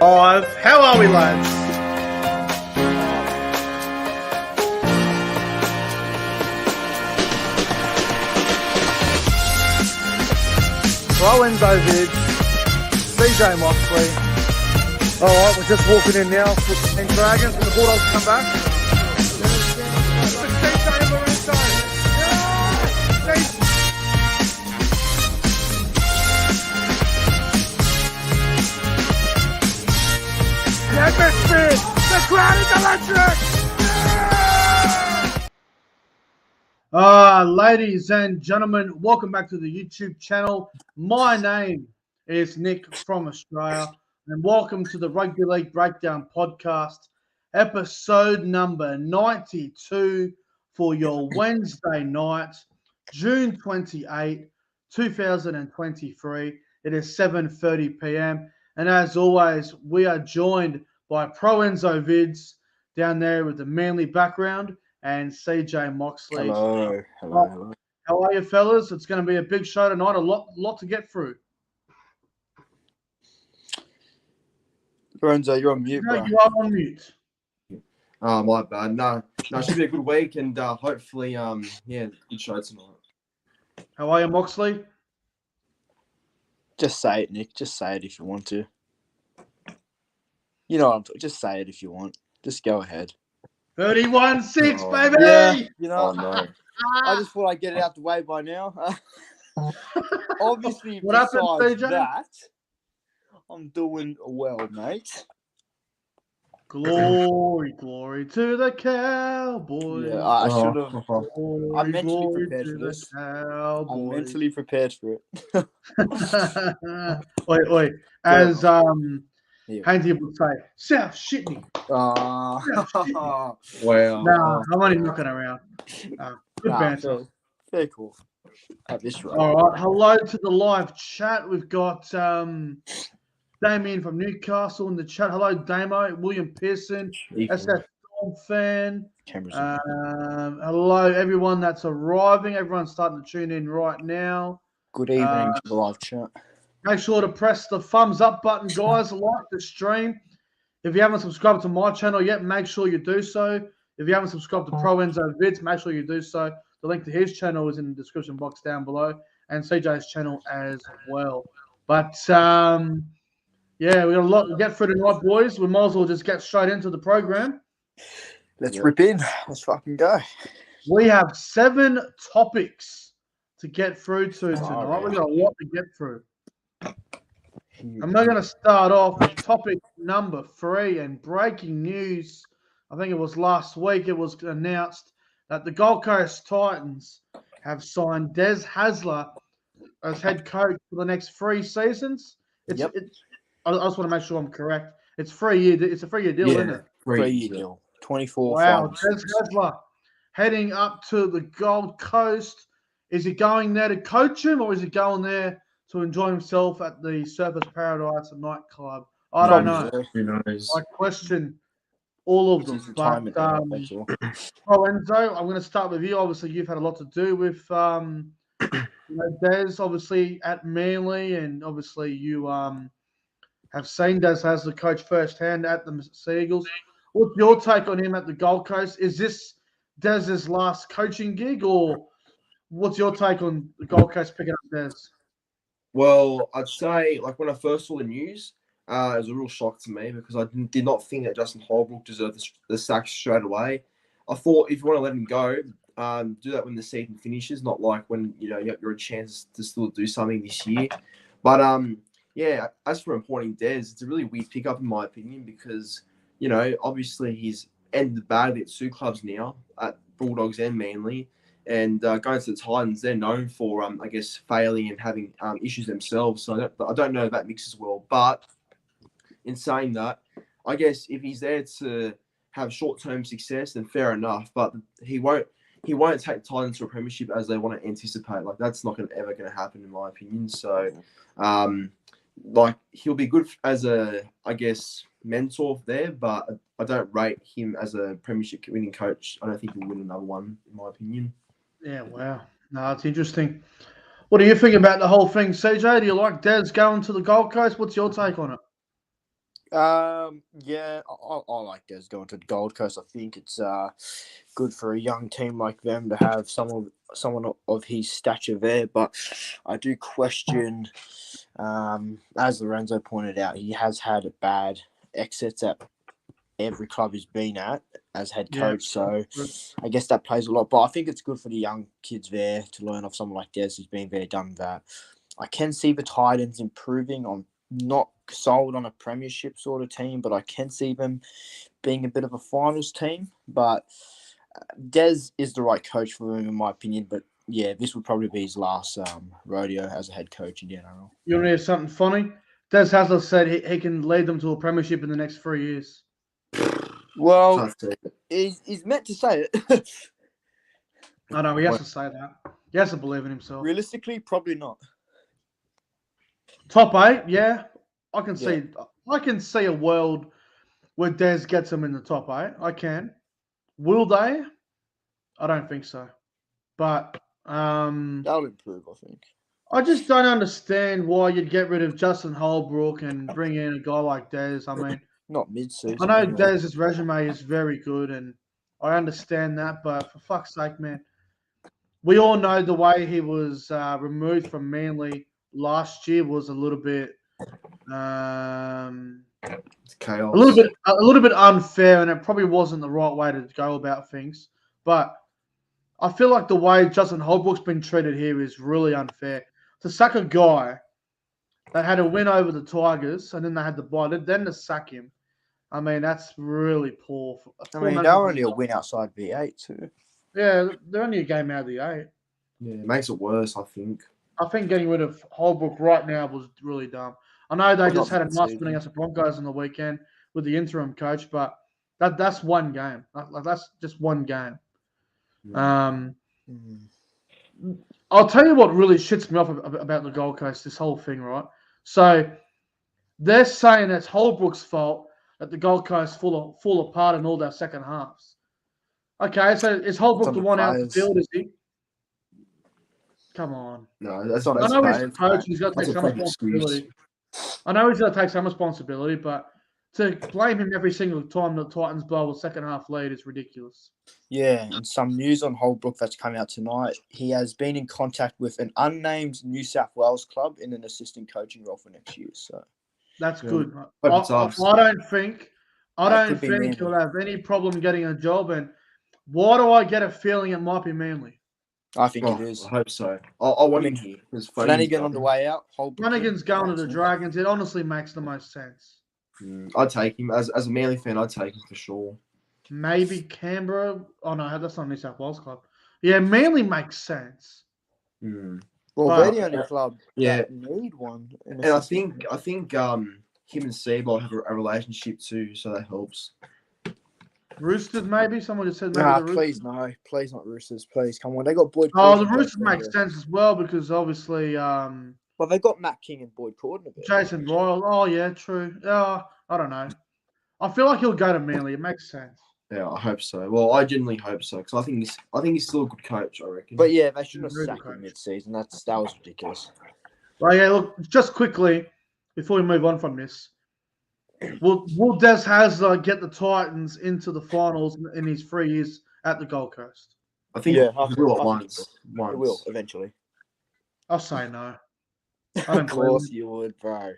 How are we, lads? ProEnzo, Vidz, DJ MOXLEY. Alright, we're just walking in now with the Dragons and the Bulldogs come back. The crowd is electric! Ladies and gentlemen, welcome back to the YouTube channel. My name is Nick from Australia, and welcome to the Rugby League Breakdown Podcast, episode number 92 for your Wednesday night, June 28, 2023. It is 7:30 p.m. And as always, we are joined by ProEnzo Vidz down there with the Manly background and CJ MOXLEY. Hello. How are you, fellas? It's going to be a big show tonight. A lot to get through. ProEnzo, you're on mute, bro. You are on mute. Oh, my bad. No, it should be a good week, and hopefully, good show tonight. How are you, MOXLEY? Just say it, Nick. Just say it if you want to. You know what I'm talking. Just say it if you want. Just go ahead. 31-6, baby! Yeah, you know. Oh, no. I just thought I'd get it out the way by now. Obviously, What happened, besides CJ? that, I'm doing well, mate. Glory to the Cowboys. Yeah, I should have. Glory, I'm mentally glory prepared to for the this. Cowboys. I'm mentally prepared for it. Wait. As Yeah. Handy would say, South Shitney. Wow. No, I'm only knocking around. Good banter. Very cool. At this rate. All right. Hello to the live chat. We've got Damien from Newcastle in the chat. Hello, Damo. William Pearson, SF Storm fan. Hello, everyone that's arriving. Everyone's starting to tune in right now. Good evening to the live chat. Make sure to press the thumbs up button, guys. Like the stream. If you haven't subscribed to my channel yet, make sure you do so. If you haven't subscribed to ProEnzo Vidz, make sure you do so. The link to his channel is in the description box down below, and CJ's channel as well. But we got a lot to get through tonight, boys. We might as well just get straight into the program. Let's rip in. Let's fucking go. We have 7 topics to get through to tonight. We've got a lot to get through. And we're going to start off with topic number 3 and breaking news. I think it was last week. It was announced that the Gold Coast Titans have signed Hasler as head coach for the next 3 seasons. I just want to make sure I'm correct. It's a 3-year deal, isn't it? 3-year deal. 24. Wow, Des Hasler heading up to the Gold Coast. Is he going there to coach him, or is he going there to enjoy himself at the Surfers Paradise nightclub? I don't know. Who knows? I question all of them. But Enzo, I'm going to start with you. Obviously, you've had a lot to do with Des, obviously, at Manly, and obviously you have seen Des as the coach firsthand at the Seagulls. What's your take on him at the Gold Coast? Is this Des's last coaching gig, or what's your take on the Gold Coast picking up Des? Well, I'd say, when I first saw the news, it was a real shock to me because I did not think that Justin Holbrook deserved the sack straight away. I thought if you want to let him go, do that when the season finishes, not like when you have a chance to still do something this year. But as for appointing Des, it's a really weird pickup in my opinion because obviously he's ended badly at 2 clubs now at Bulldogs and Manly. And going to the Titans, they're known for, failing and having issues themselves. So I don't know if that mixes well. But in saying that, I guess if he's there to have short-term success, then fair enough. But he won't take Titans to a premiership as they want to anticipate. That's not ever going to happen, in my opinion. So, he'll be good as a, mentor there. But I don't rate him as a premiership winning coach. I don't think he'll win another one, in my opinion. Yeah, wow. No, it's interesting. What do you think about the whole thing, CJ? Do you like Des going to the Gold Coast? What's your take on it? Yeah, I like Des going to the Gold Coast. I think it's good for a young team like them to have someone of his stature there. But I do question, as Lorenzo pointed out, he has had bad exits at every club he's been at as head coach. So I guess that plays a lot. But I think it's good for the young kids there to learn off someone like Des who's been there, done that. I can see the Titans improving. I'm not sold on a premiership sort of team, but I can see them being a bit of a finals team. But Des is the right coach for him, in my opinion. But yeah, this would probably be his last rodeo as a head coach in the NRL. You want to hear something funny? Des Hasler said he can lead them to a premiership in the next 3 years. Well, he's meant to say it. I know, he has to say that. He has to believe in himself. Realistically, probably not. Top 8, yeah. I can see a world where Des gets them in the top 8. I can. Will they? I don't think so. But that'll improve, I think. I just don't understand why you'd get rid of Justin Holbrook and bring in a guy like Des. I mean, not mid-season. I know anyway. Des's resume is very good, and I understand that. But for fuck's sake, man, we all know the way he was removed from Manly last year was a little bit, chaos. a little bit unfair, and it probably wasn't the right way to go about things. But I feel like the way Justin Holbrook's been treated here is really unfair. To sack a guy that had a win over the Tigers, and then they had the bye, then to sack him, I mean, that's really poor. I mean, they're only a win outside V8 too. Yeah, they're only a game out of the 8. Yeah, it makes it worse, I think. I think getting rid of Holbrook right now was really dumb. I know they just had a nice win against the Broncos on the weekend with the interim coach, but that's one game. That's just one game. I'll tell you what really shits me off about the Gold Coast, this whole thing, right? So they're saying it's Holbrook's fault that the Gold Coast fall apart in all their second halves. Okay, so is Holbrook the one out the field, is he? Come on. No, that's not. I know he's the coach. He's got to take some responsibility. I know he's got to take some responsibility, but to blame him every single time the Titans blow a second half lead is ridiculous. Yeah, and some news on Holbrook that's come out tonight. He has been in contact with an unnamed New South Wales club in an assistant coaching role for next year. So that's good. I don't think he'll have any problem getting a job. And why do I get a feeling it might be Manly? I think it is. I hope so. I want him here. Flanagan on the way out. Flanagan's going to the Dragons. It honestly makes the most sense. I'd take him. As a Manly fan, I'd take him for sure. Maybe Canberra. Oh, no, that's not New South Wales club. Yeah, Manly makes sense. Well, they're the only club that need one. And I think him and Seabold have a relationship too, so that helps. Roosters, maybe? Someone just said maybe the Roosters. Please, no. Please not Roosters. Please, come on. They got Boyd Corden. The Roosters make sense as well because obviously... well, they got Matt King and Boyd Corden a bit. Jason Royal. Oh, yeah, true. I don't know. I feel like he'll go to Manly. It makes sense. Yeah, I hope so. Well, I genuinely hope so because I think he's still a good coach, I reckon. But yeah, they shouldn't have sacked him mid-season. That was ridiculous. Well, yeah, look, just quickly, before we move on from this, will Des Hasler get the Titans into the finals in his 3 years at the Gold Coast? I think he will at once. He will, eventually. I'll say no. Of course you would, bro.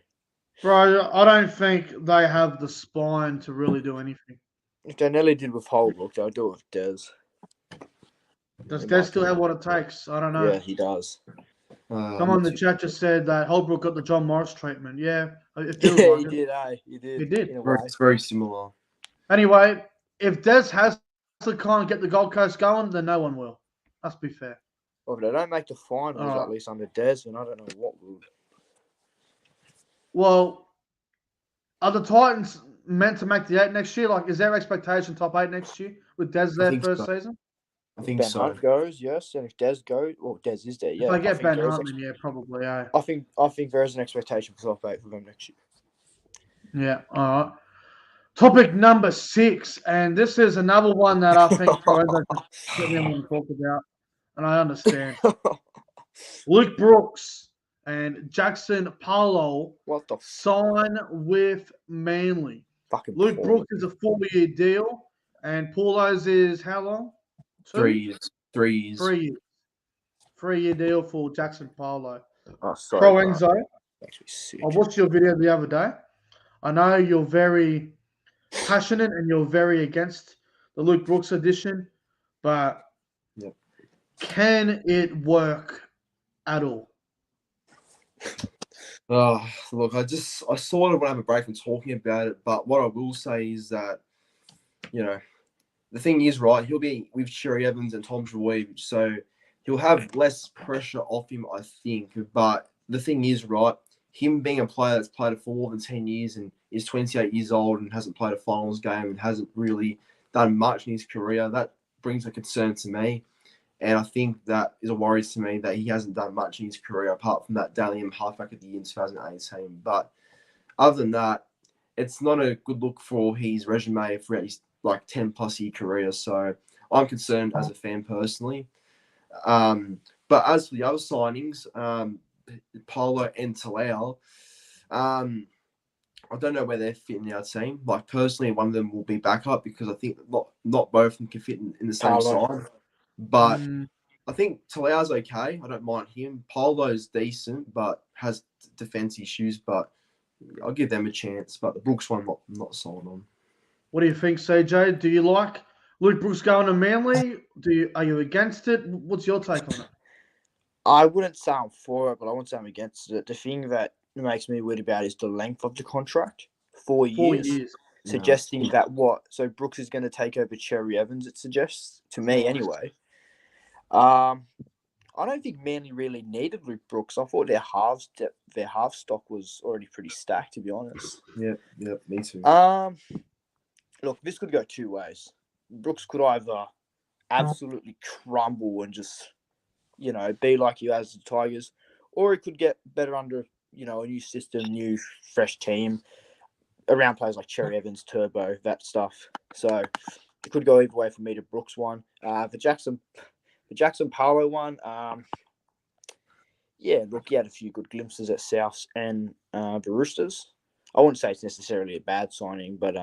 Bro, I don't think they have the spine to really do anything. If they nearly did with Holbrook, they'll do it with Des. Does Des still have what it takes? I don't know. Yeah, he does. Someone in the chat just said that Holbrook got the John Morris treatment. Yeah, it feels like he did, He did. He did. It's very similar. Anyway, if Des Hasler can't get the Gold Coast going, then no one will. Let's be fair. Well, if they don't make the finals, at least under Des, then I don't know what will. Well, are the Titans meant to make the 8 next year? Like, is their expectation top 8 next year with Des there first season? I think Ben so. Hunt goes, yes, and if Des goes, well, Des is there, yeah. If they get Ben Hunt, then yeah, probably, yeah. I think there is an expectation for top 8 for them next year. Yeah, all right. Topic number 6, and this is another one that I think ProEnzo can talk about, and I understand. Luke Brooks and Jackson Polo What the sign with Manly. fucking Luke Polo? Brooks is a 4-year deal, and Paulo's is how long? 3 years. 3 years. 3 years. 3-year deal for Jackson Polo. Oh, sorry, bro. ProEnzo, Makes me sick. I watched your video the other day. I know you're very passionate and you're very against the Luke Brooks edition, but Yep. can it work at all? Oh, look, I sort of want to have a break from talking about it, but what I will say is that, you know, the thing is, right, he'll be with Cherry Evans and Tom Trebojevic, so he'll have less pressure off him, I think. But the thing is, right, him being a player that's played it for more than 10 years and is 28 years old and hasn't played a finals game and hasn't really done much in his career, that brings a concern to me. And I think that is a worry to me that he hasn't done much in his career apart from that Dally M halfback of the year in 2018. But other than that, it's not a good look for his resume for his 10+ year career. So I'm concerned as a fan personally. But as for the other signings, Polo and Talau, I don't know where they're fitting in our team. Like personally, one of them will be backup because I think not both of them can fit in the same side. But I think Talau's okay. I don't mind him. Polo's decent, but has defense issues. But I'll give them a chance. But the Brooks one, not sold on. What do you think, CJ? Do you like Luke Brooks going to Manly? Are you against it? What's your take on it? I wouldn't say I'm for it, but I wouldn't say I'm against it. The thing that makes me weird about is the length of the contract. 4 years. 4 years. Suggesting that what? So Brooks is going to take over Cherry Evans, it suggests, to me anyway. I don't think Manly really needed Luke Brooks. I thought their half stock was already pretty stacked, to be honest. Yeah, me too. Look, this could go two ways. Brooks could either absolutely crumble and just, be like he has the Tigers, or he could get better under, a new system, new, fresh team, around players like Cherry Evans, Turbo, that stuff. So it could go either way for me to Brooks one. The Jackson Polo one, look, he had a few good glimpses at Souths and the Roosters. I wouldn't say it's necessarily a bad signing, but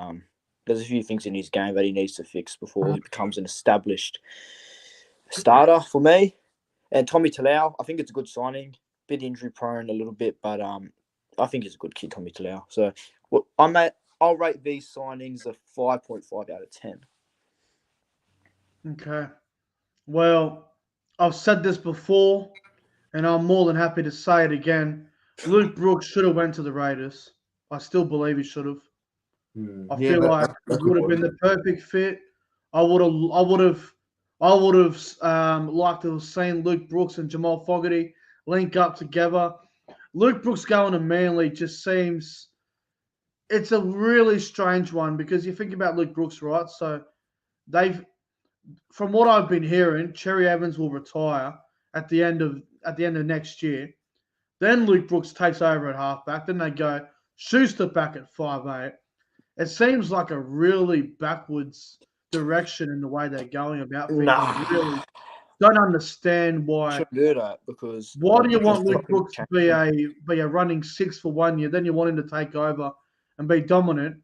there's a few things in his game that he needs to fix before he becomes an established starter for me. And Tommy Talau, I think it's a good signing. Bit injury prone a little bit, but I think he's a good kid, Tommy Talau. So I'll rate these signings a 5.5 out of 10. Okay. Well, I've said this before, and I'm more than happy to say it again. Luke Brooks should have went to the Raiders. I still believe he should have. I feel like it would have been the perfect fit. I would have liked to have seen Luke Brooks and Jamal Fogarty link up together. Luke Brooks going to Manly just seems it's a really strange one because you think about Luke Brooks, right? So from what I've been hearing, Cherry Evans will retire at the end of next year. Then Luke Brooks takes over at halfback. Then they go Schuster back at 5'8". It seems like a really backwards direction in the way they're going about things. I really don't understand why. Shouldn't do that because why do you want Luke Brooks to be a running 6 for 1 year? Then you want him to take over and be dominant.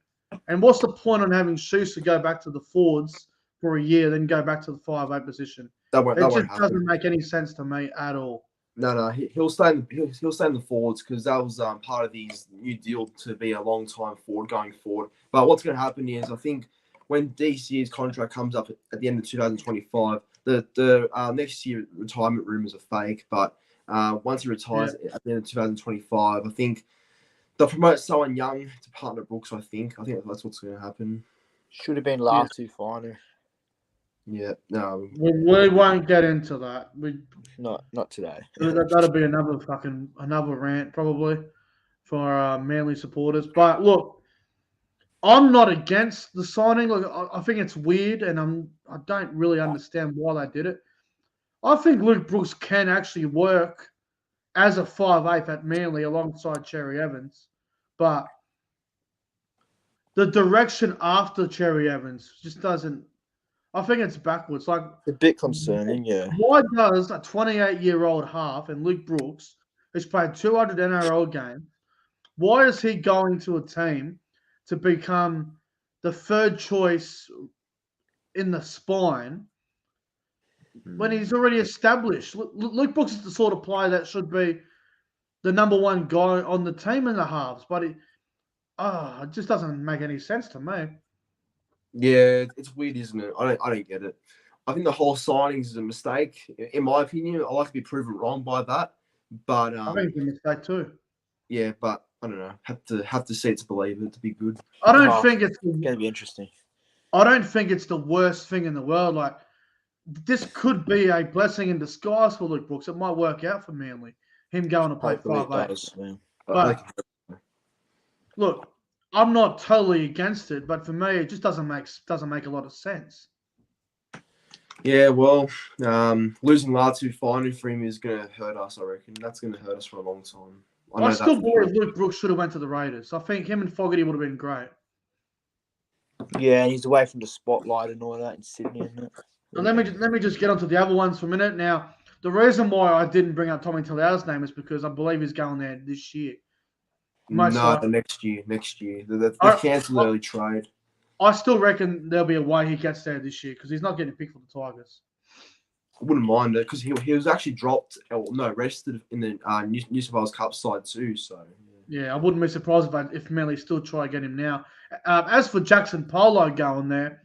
And what's the point on having Schuster go back to the forwards for a year, then go back to the 5'8" position? It just doesn't make any sense to me at all. No, he'll stay in the forwards because that was part of his new deal to be a long time forward going forward. But what's going to happen is I think when DC's contract comes up at the end of 2025, the next year retirement rumors are fake. But once he retires at the end of 2025, I think they'll promote someone young to partner Brooks. I think that's what's going to happen. Should have been last two final. Yeah, no. We won't get into that. Not today. That'll be another rant probably for Manly supporters. But look, I'm not against the signing. Look, I think it's weird, and I don't really understand why they did it. I think Luke Brooks can actually work as a 5'8" at Manly alongside Cherry Evans, but the direction after Cherry Evans just doesn't. I think it's backwards. Like a bit concerning, yeah. Why does a 28-year-old half and Luke Brooks, He's played 200 NRL games. Why is he going to a team to become the third choice in the spine when he's already established? Luke Brooks is the sort of player that should be the number one guy on the team in the halves, but it just doesn't make any sense to me. Yeah, it's weird, isn't it? I don't get it. I think the whole signings is a mistake. In my opinion, I like to be proven wrong by that. But I think it's a mistake too. yeah, but I don't know. Have to see it to believe it to be good. I don't think it's going to be interesting. I don't think it's the worst thing in the world. Like, this could be a blessing in disguise for Luke Brooks. It might work out for Manly, him going to play 5'8". But look, I'm not totally against it, but for me, it just doesn't make a lot of sense. Yeah, well, losing Latu finally for him is going to hurt us, I reckon. That's going to hurt us for a long time. I still believe Luke Brooks should have went to the Raiders. I think him and Fogarty would have been great. Yeah, and he's away from the spotlight and all that in Sydney, isn't it? And let me just get onto the other ones for a minute. Now, the reason why I didn't bring up Tommy Talau's name is because I believe he's going there this year. The next year. They cancelled early trade. I still reckon there'll be a way he gets there this year because he's not getting picked for the Tigers. I wouldn't mind it because he was actually dropped, rested in the New South Wales Cup side too. So yeah, I wouldn't be surprised if Manly still try to get him now. As for Jackson Polo going there,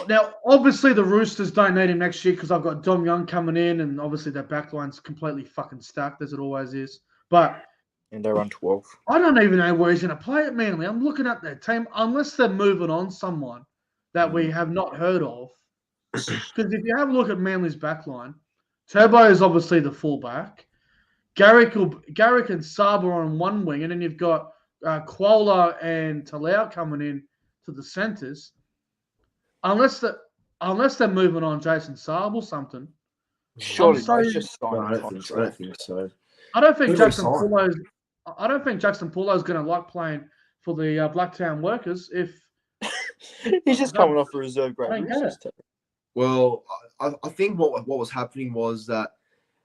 now obviously the Roosters don't need him next year because I've got Dom Young coming in, and obviously their backline's completely fucking stacked as it always is. And they're on 12. I don't even know where he's going to play at Manly. I'm looking at their team, unless they're moving on someone that we have not heard of. Because if you have a look at Manly's backline, Turbo is obviously the fullback. Garrick and Saba on one wing, and then you've got Kuala and Talau coming in to the centres. Unless they're moving on Jason Saba or something. Surely just I don't think so. I don't think Jackson Paulo's going to like playing for the Blacktown Workers if he's just coming off a reserve grade. Well, I think what was happening was that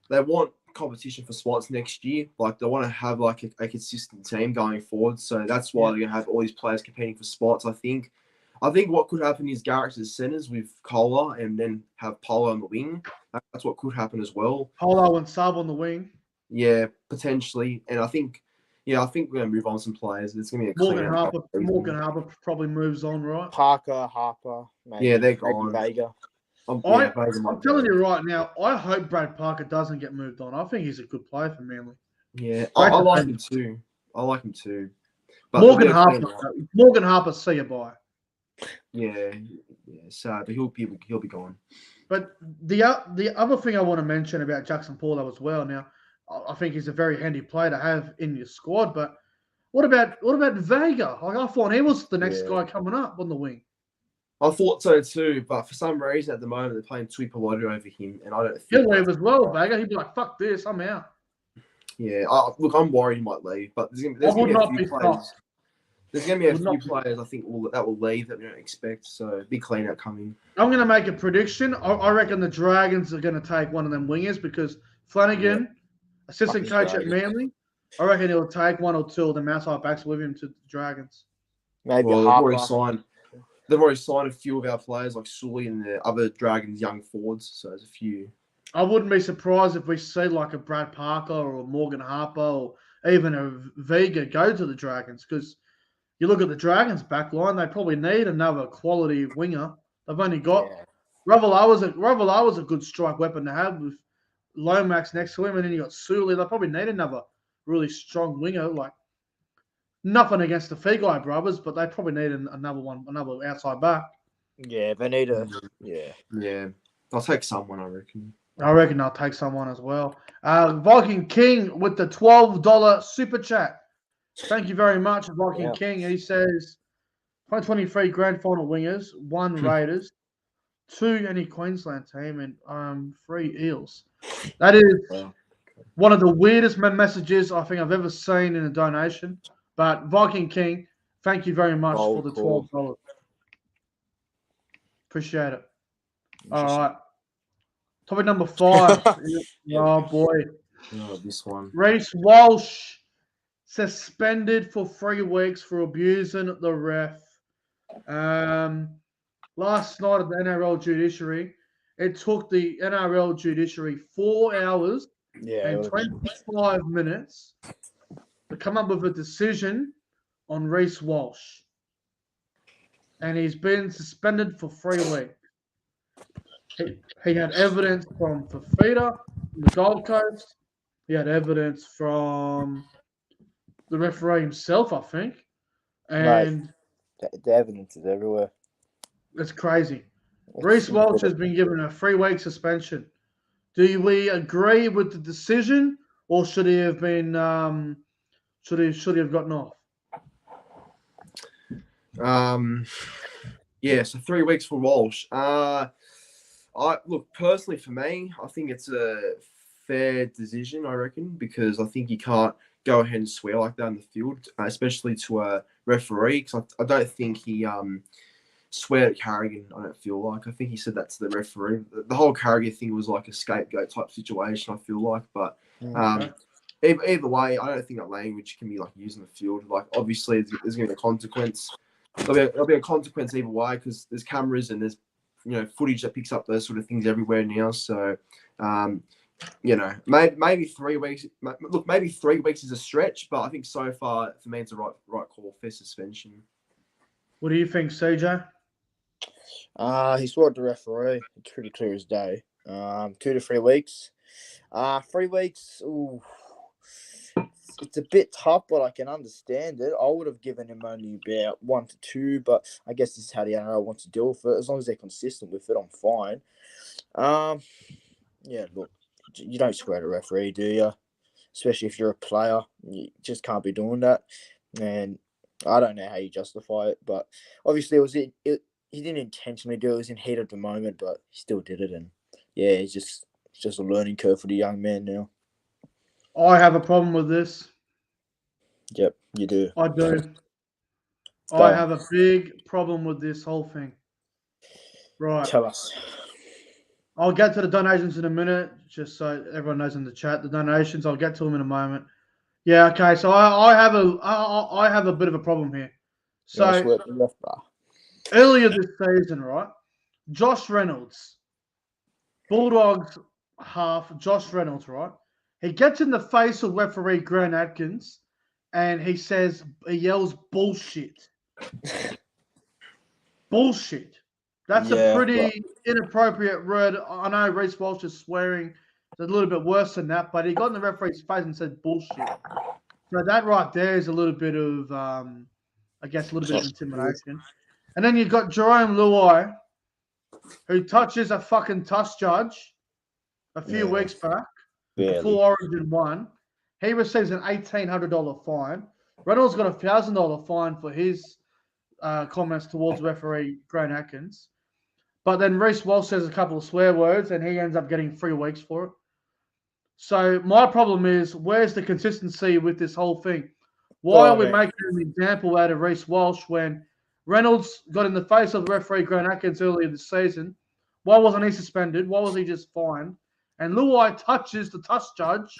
they want competition for spots next year. Like they want to have like a consistent team going forward. So that's why they're going to have all these players competing for spots. I think what could happen is Garrett's as centres with Cola and then have Polo on the wing. That's what could happen as well. Polo and Sub on the wing. Yeah, potentially. And I think we're going to move on some players. It's going to be a Morgan Harper probably moves on, right? Parker, Harper. Maybe, yeah, they're gone. Vega. I'm telling you right now, I hope Brad Parker doesn't get moved on. I think he's a good player for Manly. Yeah, I like him too. But Morgan Harper, see you bye. Yeah, sad, but he'll be gone. But the other thing I want to mention about Jackson Paulo as well. Now, I think he's a very handy player to have in your squad. But what about Vega? Like I thought he was the next guy coming up on the wing. I thought so too, but for some reason at the moment they're playing Tui Polotu over him, and I don't think he'll leave as well. Vega, he'd be like, "Fuck this, I'm out." Yeah, look, I'm worried he might leave, but there's going to be a few players. There's going to be a few players I think that will leave that we don't expect. So big clean out coming. I'm going to make a prediction. I reckon the Dragons are going to take one of them wingers because Flanagan, assistant coach at Manly, I reckon he'll take one or two of the outside backs with him to the Dragons. Maybe they've already signed a few of our players like Sully and the other Dragons young forwards. So there's a few. I wouldn't be surprised if we see like a Brad Parker or a Morgan Harper or even a Vega go to the Dragons because you look at the Dragons back line, they probably need another quality winger. They've only got Ravalawa was a good strike weapon to have with Lomax next to him, and then you got Sully. They probably need another really strong winger. Like nothing against the Feagai brothers, but they probably need another outside back. Yeah, they need Yeah. I'll take someone, I reckon. I reckon I'll take someone as well. Viking King with the $12 super chat. Thank you very much, Viking King. He says 2023 grand final wingers, 1 Raiders, 2 any Queensland team, and 3 Eels. That is one of the weirdest messages I think I've ever seen in a donation. But Viking King, thank you very much for the $12. Appreciate it. All right. Topic number 5. Oh, boy. Oh, this one. Reece Walsh suspended for 3 weeks for abusing the ref. Last night at the NRL judiciary, it took the NRL judiciary 4 hours and 25 minutes to come up with a decision on Reece Walsh. And he's been suspended for 3 weeks. He had evidence from Fafita, from the Gold Coast. He had evidence from the referee himself, I think. And the evidence is everywhere. It's crazy. Reece Walsh has been given a 3-week suspension. Do we agree with the decision, or should he have been? Should he have gotten off? Yeah. So 3 weeks for Walsh. I look personally for me, I think it's a fair decision. I reckon because I think you can't go ahead and swear like that in the field, especially to a referee. Because I don't think he swear at Carrigan. I don't feel like. I think he said that to the referee. The whole Carrigan thing was like a scapegoat type situation. I feel like, but either way, I don't think that language can be like used in the field. Like obviously, there's going to be a consequence. There'll be a consequence either way because there's cameras and there's footage that picks up those sort of things everywhere now. So, maybe 3 weeks. Look, maybe 3 weeks is a stretch, but I think so far for me it's the right call for suspension. What do you think, CJ? He swore at the referee. It's pretty clear as day. 2 to 3 weeks. 3 weeks. Ooh, it's a bit tough, but I can understand it. I would have given him only about 1 to 2, but I guess this is how the NRL wants to deal with it. As long as they're consistent with it, I'm fine. Yeah, look, you don't swear at a referee, do you? Especially if you're a player. You just can't be doing that. And I don't know how you justify it, but obviously he didn't intentionally do it. It was in heat of the moment, but he still did it. And yeah, it's just a learning curve for the young man now. I have a problem with this. Yep, you do. I do. I have a big problem with this whole thing. Right. Tell us. I'll get to the donations in a minute, just so everyone knows in the chat. The donations, I'll get to them in a moment. Yeah, okay. So I have a bit of a problem here. So earlier this season, right? Josh Reynolds, Bulldogs half, Josh Reynolds, right? He gets in the face of referee Grant Atkins, and he yells bullshit. Bullshit. That's a pretty inappropriate word. I know Reece Walsh is swearing. It's a little bit worse than that, but he got in the referee's face and said bullshit. So that right there is a little bit of, I guess, a little bit of intimidation. And then you've got Jerome Luai, who touches a fucking tuss judge a few weeks back. Before Origin 1, he receives an $1,800 fine. Reynolds got a $1,000 fine for his comments towards referee Grant Atkins. But then Reece Walsh says a couple of swear words, and he ends up getting 3 weeks for it. So my problem is, where's the consistency with this whole thing? Why are we making an example out of Reece Walsh when Reynolds got in the face of referee Grant Atkins earlier this season? Why wasn't he suspended? Why was he just fined? And Luai touches the tuss judge,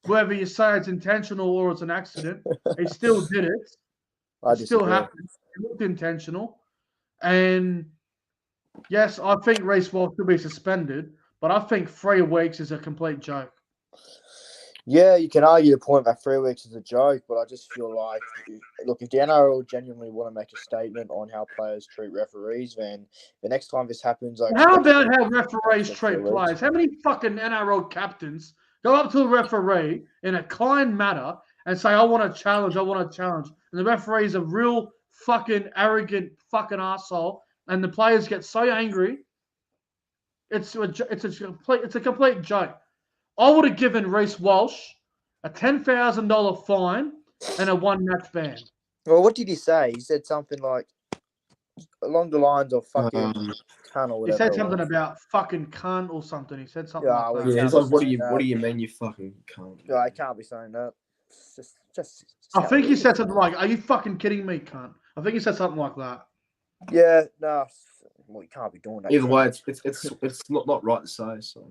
whether you say it's intentional or it's an accident. He still did it. It still happened. It looked intentional. And yes, I think Reece Walsh should be suspended, but I think 3 weeks is a complete joke. Yeah, you can argue the point that 3 weeks is a joke, but I just feel like, look, if the NRL genuinely want to make a statement on how players treat referees, then the next time this happens... How about how referees treat players? How many fucking NRL captains go up to a referee in a kind manner and say, I want to challenge, and the referee's a real fucking arrogant fucking arsehole, and the players get so angry, it's a complete joke. I would have given Reece Walsh a $10,000 fine and a 1-match ban. Well, what did he say? He said something like along the lines of fucking cunt or whatever. He said something about fucking cunt or something. He said something like that. Yeah, he's like, what do you mean, you fucking cunt? Yeah, I can't be saying that. Just I think he said something like, are you fucking kidding me, cunt? I think he said something like that. Yeah, no. Well, you can't be doing that. Either way, it's not right to say. So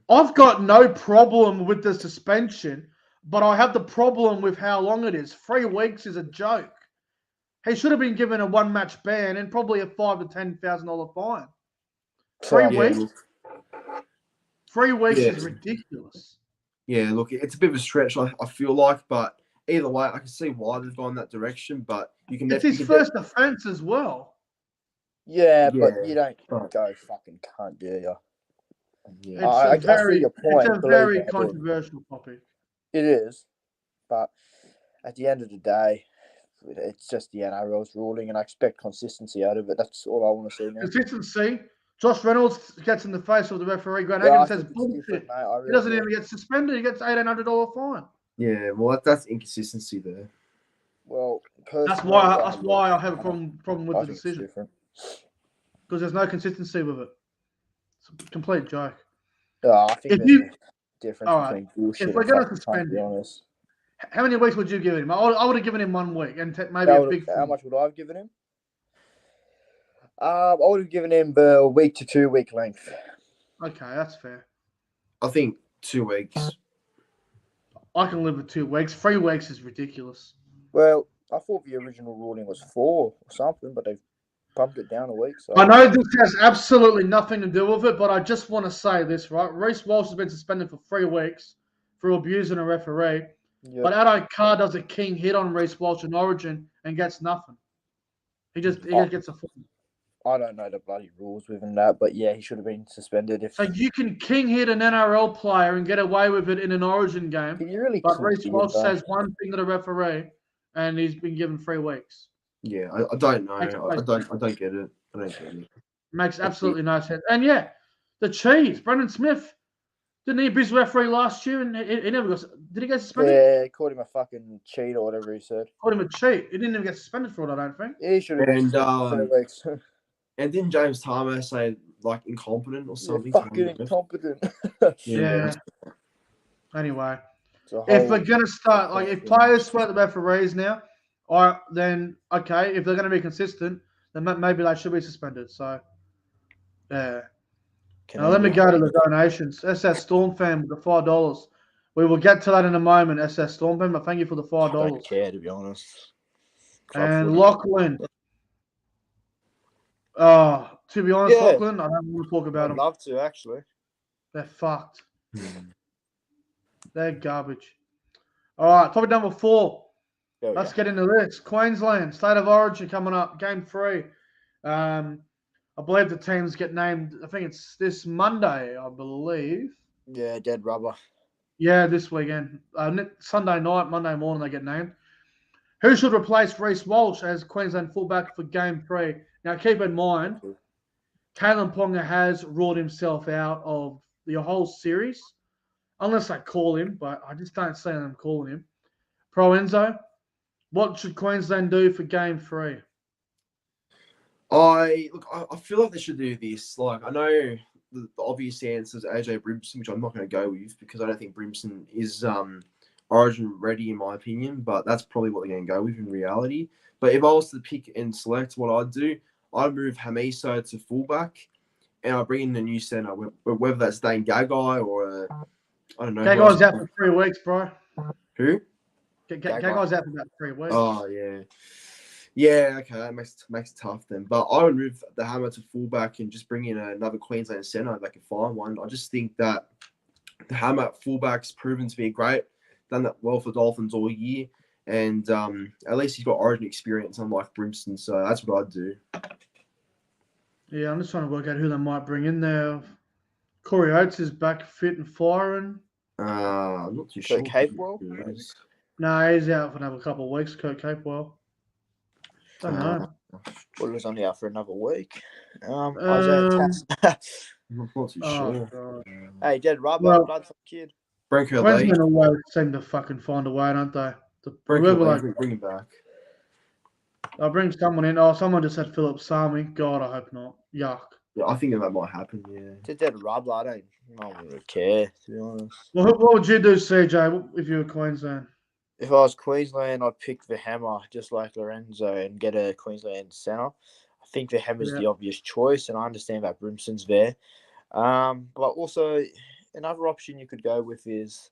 I've got no problem with the suspension, but I have the problem with how long it is. 3 weeks is a joke. He should have been given a 1-match ban and probably a $5,000 to $10,000 fine. 3 weeks. Look, 3 weeks is ridiculous. Yeah, look, it's a bit of a stretch. I feel like, but either way, I can see why they've gone that direction. But you can. It's his first offence as well. Yeah, but you don't go fucking cunt, do you? Yeah. I see your point. It's a very controversial topic. It is, but at the end of the day, it's just the NRL's ruling, and I expect consistency out of it. That's all I want to see now. Consistency. Josh Reynolds gets in the face of the referee. Grant Hagan says bullshit. He doesn't even get suspended. He gets $1,800 fine. Yeah, well, that's inconsistency there. Well, that's why I have a problem with the decision. Because there's no consistency with it. It's a complete joke. I think there's a difference between bullshit. If we're going to suspend him, how many weeks would you give him? I would have given him 1 week and maybe a big. How much would I have given him? I would have given him a week to 2 week length. Okay, that's fair. I think 2 weeks. I can live with 2 weeks. 3 weeks is ridiculous. Well, I thought the original ruling was 4 or something, but they've bumped it down a week. So I know this has absolutely nothing to do with it, but I just want to say this, right? Reece Walsh has been suspended for 3 weeks for abusing a referee. Yep. But Addo Carr does a king hit on Reece Walsh in Origin and gets nothing. He just gets a foot. I don't know the bloody rules within that, but yeah, he should have been suspended. So you can king hit an NRL player and get away with it in an Origin game. But Reece Walsh says one thing to the referee, and he's been given 3 weeks. Yeah, I don't know. I don't get it. I don't get it. Makes absolutely no sense. And yeah, the cheese. Brendan Smith didn't he abuse referee last year, and he never got. Did he get suspended? Yeah, called him a fucking cheat or whatever he said. Called him a cheat. He didn't even get suspended for it. I don't think. Yeah, he should have been 3 weeks. And didn't James Tarmer say like incompetent or something? Yeah, fucking incompetent. Yeah. Anyway, if we're gonna start, if players sweat the referees now, then okay. If they're gonna be consistent, then maybe they should be suspended. So, yeah. Now let me go to the donations. SS Storm fan with the $5. We will get to that in a moment. SS Storm fan, but thank you for the $5. I don't care, to be honest. And Lachlan. Oh, to be honest, Lachlan, I don't want to talk about them. I'd love to, actually. They're fucked. They're garbage. All right, topic number 4. Let's get into this. Queensland State of Origin coming up, game 3. I believe the teams get named. I think it's this Monday, I believe. Yeah, dead rubber. Yeah, this weekend. Sunday night, Monday morning, they get named. Who should replace Reece Walsh as Queensland fullback for game 3? Now, keep in mind, Kalen Ponga has ruled himself out of the whole series, unless they call him, but I just don't see them calling him. ProEnzo, what should Queensland do for game 3? I feel like they should do this. Like, I know the obvious answer is AJ Brimson, which I'm not going to go with because I don't think Brimson is Origin ready in my opinion, but that's probably what they're going to go with in reality. But if I was to pick and select what I'd do, I'd move Hamiso to fullback and I'd bring in a new centre, whether that's Dane Gagai or I don't know. Gagai's out for 3 weeks, bro. Who? Gagai's out for about 3 weeks. Oh, yeah. Yeah, okay, that makes it tough then. But I would move the Hammer to fullback and just bring in another Queensland centre if they can find one. I just think that the Hammer at fullback's proven to be great. Done that well for Dolphins all year. And at least he's got Origin experience, unlike Brimson. So that's what I'd do. Yeah, I'm just trying to work out who they might bring in there. Corey Oates is back fit and firing. I'm not too sure. Capewell? No, he's out for another couple of weeks, Kurt Capewell. Don't know. Well, he was only out for another week. Isaiah Tass. I'm not too sure. Hey, dead rubber, blood for the kid. Queensland always seem to fucking find a way, don't they? Bring him back. I'll bring someone in. Oh, someone just said Philip Sami. God, I hope not. Yuck. Yeah, I think that might happen, yeah. It's a dead rubber. I don't really care, to be honest. Well, what would you do, CJ, if you were Queensland? If I was Queensland, I'd pick the Hammer, just like Lorenzo, and get a Queensland centre. I think the Hammer's the obvious choice, and I understand that Brimson's there. But also, another option you could go with is,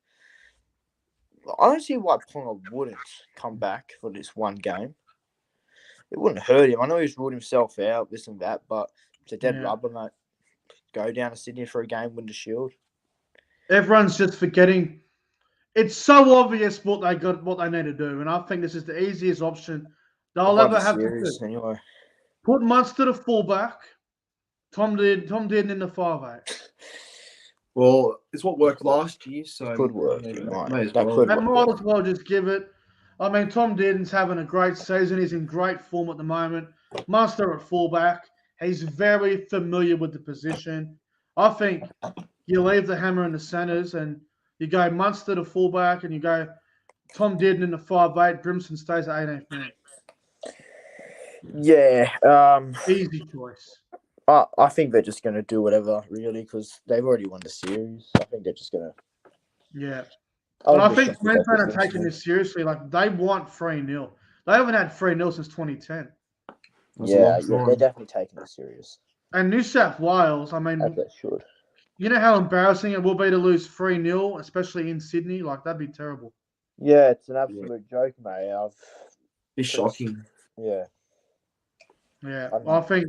I don't see why Ponga wouldn't come back for this one game. It wouldn't hurt him. I know he's ruled himself out, this and that, but it's a dead rubber, mate. Go down to Sydney for a game, win the Shield. Everyone's just forgetting. It's so obvious what they need to do, and I think this is the easiest option they'll ever have to do. Anyway. Put Munster to fullback. Tom Dearden in the 5'8". Well, it's what worked last year, so could work. Might as well just give it. I mean, Tom Dearden's having a great season. He's in great form at the moment. Munster at fullback. He's very familiar with the position. I think you leave the Hammer in the centres and you go Munster to fullback and you go Tom Dearden in the 5'8". Brimson stays at 18th minute. Yeah. Easy choice. I think they're just going to do whatever, really, because they've already won the series. I think they're just going to. Yeah. And I think Queensland are taking this seriously. Like, they want 3-0. They haven't had 3-0 since 2010. Yeah, they're definitely taking it serious. And New South Wales, I mean, they should. You know how embarrassing it will be to lose 3-0, especially in Sydney? Like, that'd be terrible. Yeah, it's an absolute joke, mate. It's shocking. Yeah. Yeah, I think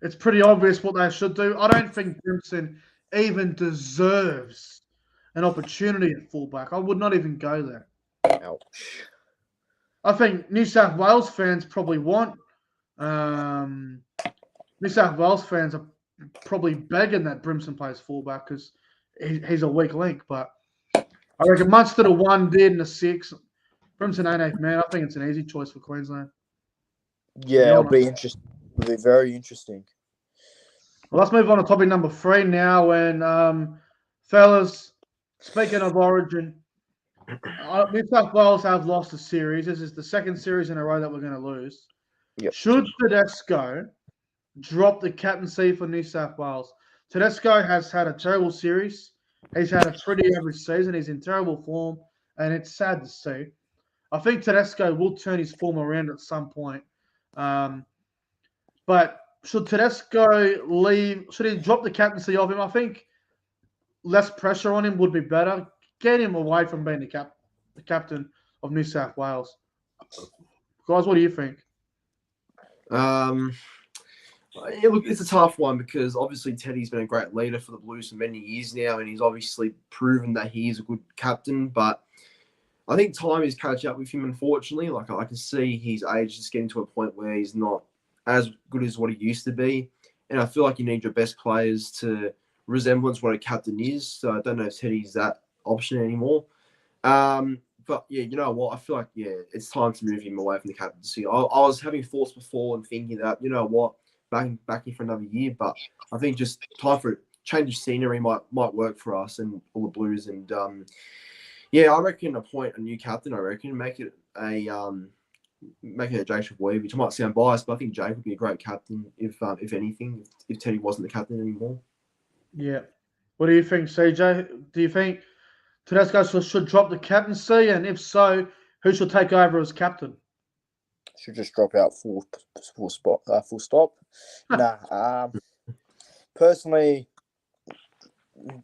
it's pretty obvious what they should do. I don't think Brimson even deserves an opportunity at fullback. I would not even go there. Ouch. I think New South Wales fans probably want. New South Wales fans are probably begging that Brimson plays fullback because he's a weak link. But I reckon Munster to 1, Dearden to 6. Brimson 18th man. I think it's an easy choice for Queensland. Yeah, it'll be interesting. It'll be very interesting. Well, let's move on to topic number 3 now. And fellas, speaking of Origin, New South Wales have lost a series. This is the second series in a row that we're going to lose. Yep. Should Tedesco drop the captaincy for New South Wales? Tedesco has had a terrible series. He's had a pretty average season. He's in terrible form, and it's sad to see. I think Tedesco will turn his form around at some point. But should Tedesco leave? Should he drop the captaincy of him? I think less pressure on him would be better. Get him away from being the captain of New South Wales. Guys, what do you think? Yeah, look, it's a tough one because obviously Teddy's been a great leader for the Blues for many years now, and he's obviously proven that he is a good captain. But I think time is catching up with him, unfortunately. Like, I can see his age is getting to a point where he's not as good as what he used to be. And I feel like you need your best players to resemblance what a captain is. So I don't know if Teddy's that option anymore. But, yeah, you know what? I feel like, yeah, it's time to move him away from the captaincy. I was having thoughts before and thinking that, you know what, back in for another year. But I think just time for a change of scenery might work for us and all the Blues. And, yeah, I reckon appoint a new captain. I reckon make it a Jake Weave, which might sound biased, but I think Jake would be a great captain if anything, if Teddy wasn't the captain anymore. Yeah. What do you think, CJ? Do you think Tedesco should drop the captaincy? And if so, who should take over as captain? Should just drop out full stop. Nah. Personally,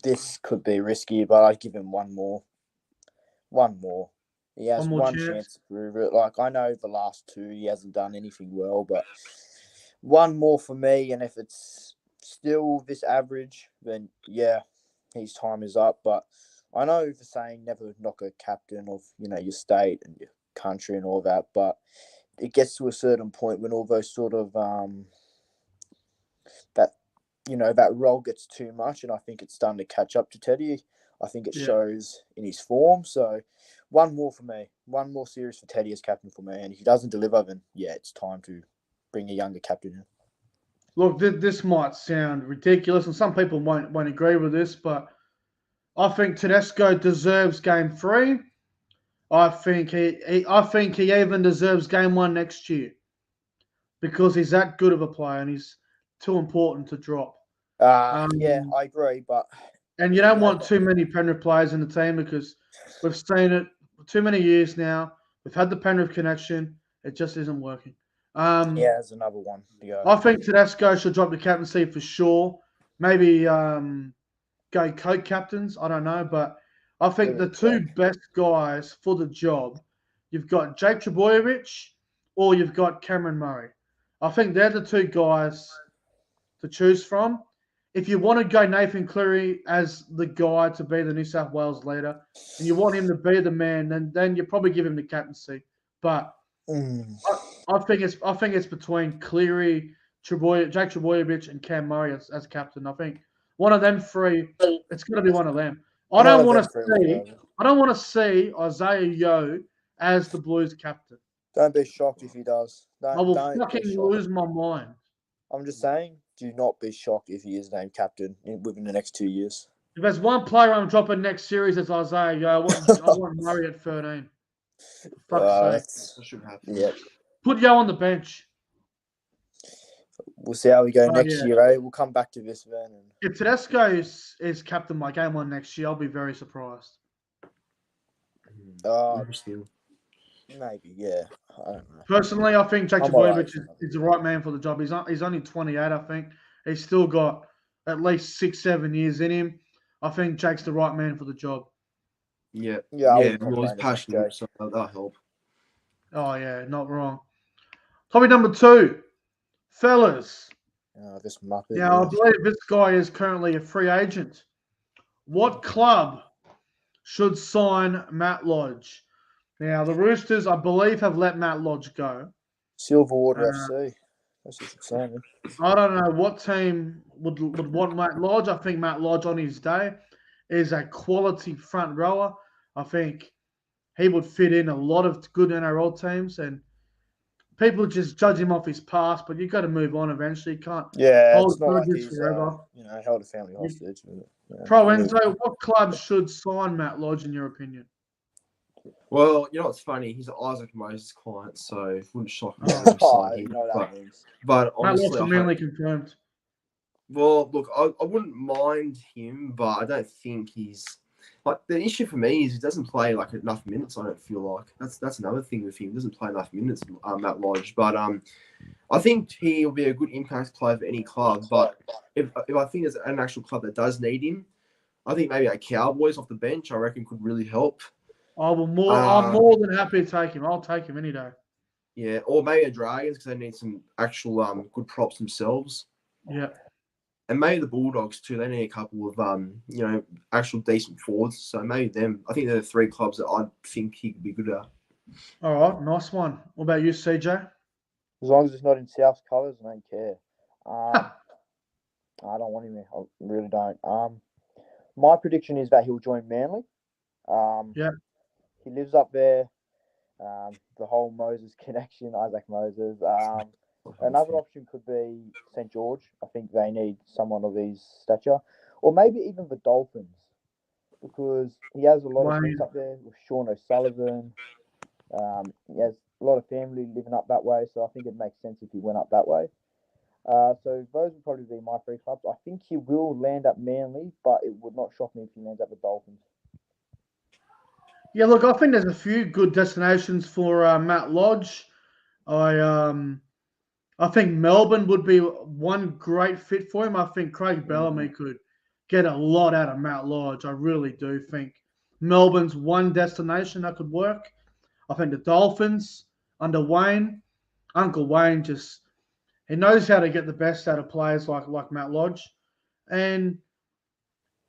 this could be risky, but I'd give him one more. He has one chance to prove it. Like, I know the last 2 he hasn't done anything well, but one more for me. And if it's still this average, then yeah, his time is up. But I know the saying, never knock a captain of, your state and your country and all that, but it gets to a certain point when all those sort of that role gets too much, and I think it's starting to catch up to Teddy. I think it shows in his form. So one more for me. One more series for Teddy as captain for me. And if he doesn't deliver, then yeah, it's time to bring a younger captain in. Look, this might sound ridiculous, and some people won't agree with this, but I think Tedesco deserves Game 3. I think he even deserves Game 1 next year because he's that good of a player and he's too important to drop. Yeah, I agree, but and you don't want too many Penrith players in the team because we've seen it for too many years now. We've had the Penrith connection; it just isn't working. Yeah, there's another one. I think Tedesco should drop the captaincy for sure. Maybe go co-captains. I don't know, but I think the two best guys for the job, you've got Jake Trbojevic or you've got Cameron Murray. I think they're the two guys to choose from. If you want to go Nathan Cleary as the guy to be the New South Wales leader, and you want him to be the man, then you probably give him the captaincy. But I think it's between Cleary, Jake Trbojevic, and Cam Murray as captain. I think one of them three. It's going to be one of them. I don't want to see Isaiah Yeo as the Blues captain. Don't be shocked if he does. I will fucking lose my mind. I'm just saying, do not be shocked if he is named captain within the next 2 years. If there's one player I'm dropping next series, it's Isaiah Yeo. I want Murray at 13. That should happen. Yeah. Put Yeo on the bench. We'll see how we go next year, eh? We'll come back to this then. If Tedesco is captain by game one next year, I'll be very surprised. Maybe, yeah. I don't know. Personally, I think Jake Trbojevic is the right man for the job. He's only 28, I think. He's still got at least 6-7 years in him. I think Jake's the right man for the job. Yeah. Well, he's passionate, so that'll help. Oh, yeah, not wrong. Topic number 2. Fellas. This Muppet. Now, I believe this guy is currently a free agent. What club should sign Matt Lodge? Now, the Roosters, I believe, have let Matt Lodge go. Silverwater FC. That's what's exciting. I don't know what team would want Matt Lodge. I think Matt Lodge on his day is a quality front rower. I think he would fit in a lot of good NRL teams, and people just judge him off his past, but you've got to move on eventually. You can't hold grudges forever. Held a family hostage. ProEnzo, what club should sign Matt Lodge, in your opinion? Well, you know what's funny? He's an Isaac Moses client, so it wouldn't shock me. But honestly, Matt Lodge mainly confirmed. Well, look, I wouldn't mind him, but I don't think he's like the issue for me is he doesn't play like enough minutes. I don't feel like that's another thing with him. He doesn't play enough minutes, Matt Lodge. But I think he'll be a good impact player for any club. But if I think there's an actual club that does need him, I think maybe a Cowboys off the bench, I reckon, could really help. I'm more than happy to take him. I'll take him any day. Yeah, or maybe a Dragons because they need some actual good props themselves. Yeah. And maybe the Bulldogs too. They need a couple of actual decent forwards. So maybe them. I think they're the 3 clubs that I think he could be good at. All right, nice one. What about you, CJ? As long as it's not in South's colours, I don't care. I don't want him there. I really don't. My prediction is that he'll join Manly. He lives up there. The whole Moses connection, Isaac Moses. Another option could be St. George. I think they need someone of his stature. Or maybe even the Dolphins. Because he has a lot of things up there with Sean O'Sullivan. He has a lot of family living up that way. So I think it makes sense if he went up that way. So those would probably be my 3 clubs. I think he will land at Manly, but it would not shock me if he lands at the Dolphins. Yeah, look, I think there's a few good destinations for Matt Lodge. I think Melbourne would be one great fit for him. I think Craig Bellamy could get a lot out of Matt Lodge. I really do think Melbourne's one destination that could work. I think the Dolphins under Wayne, Uncle Wayne, he knows how to get the best out of players like Matt Lodge. And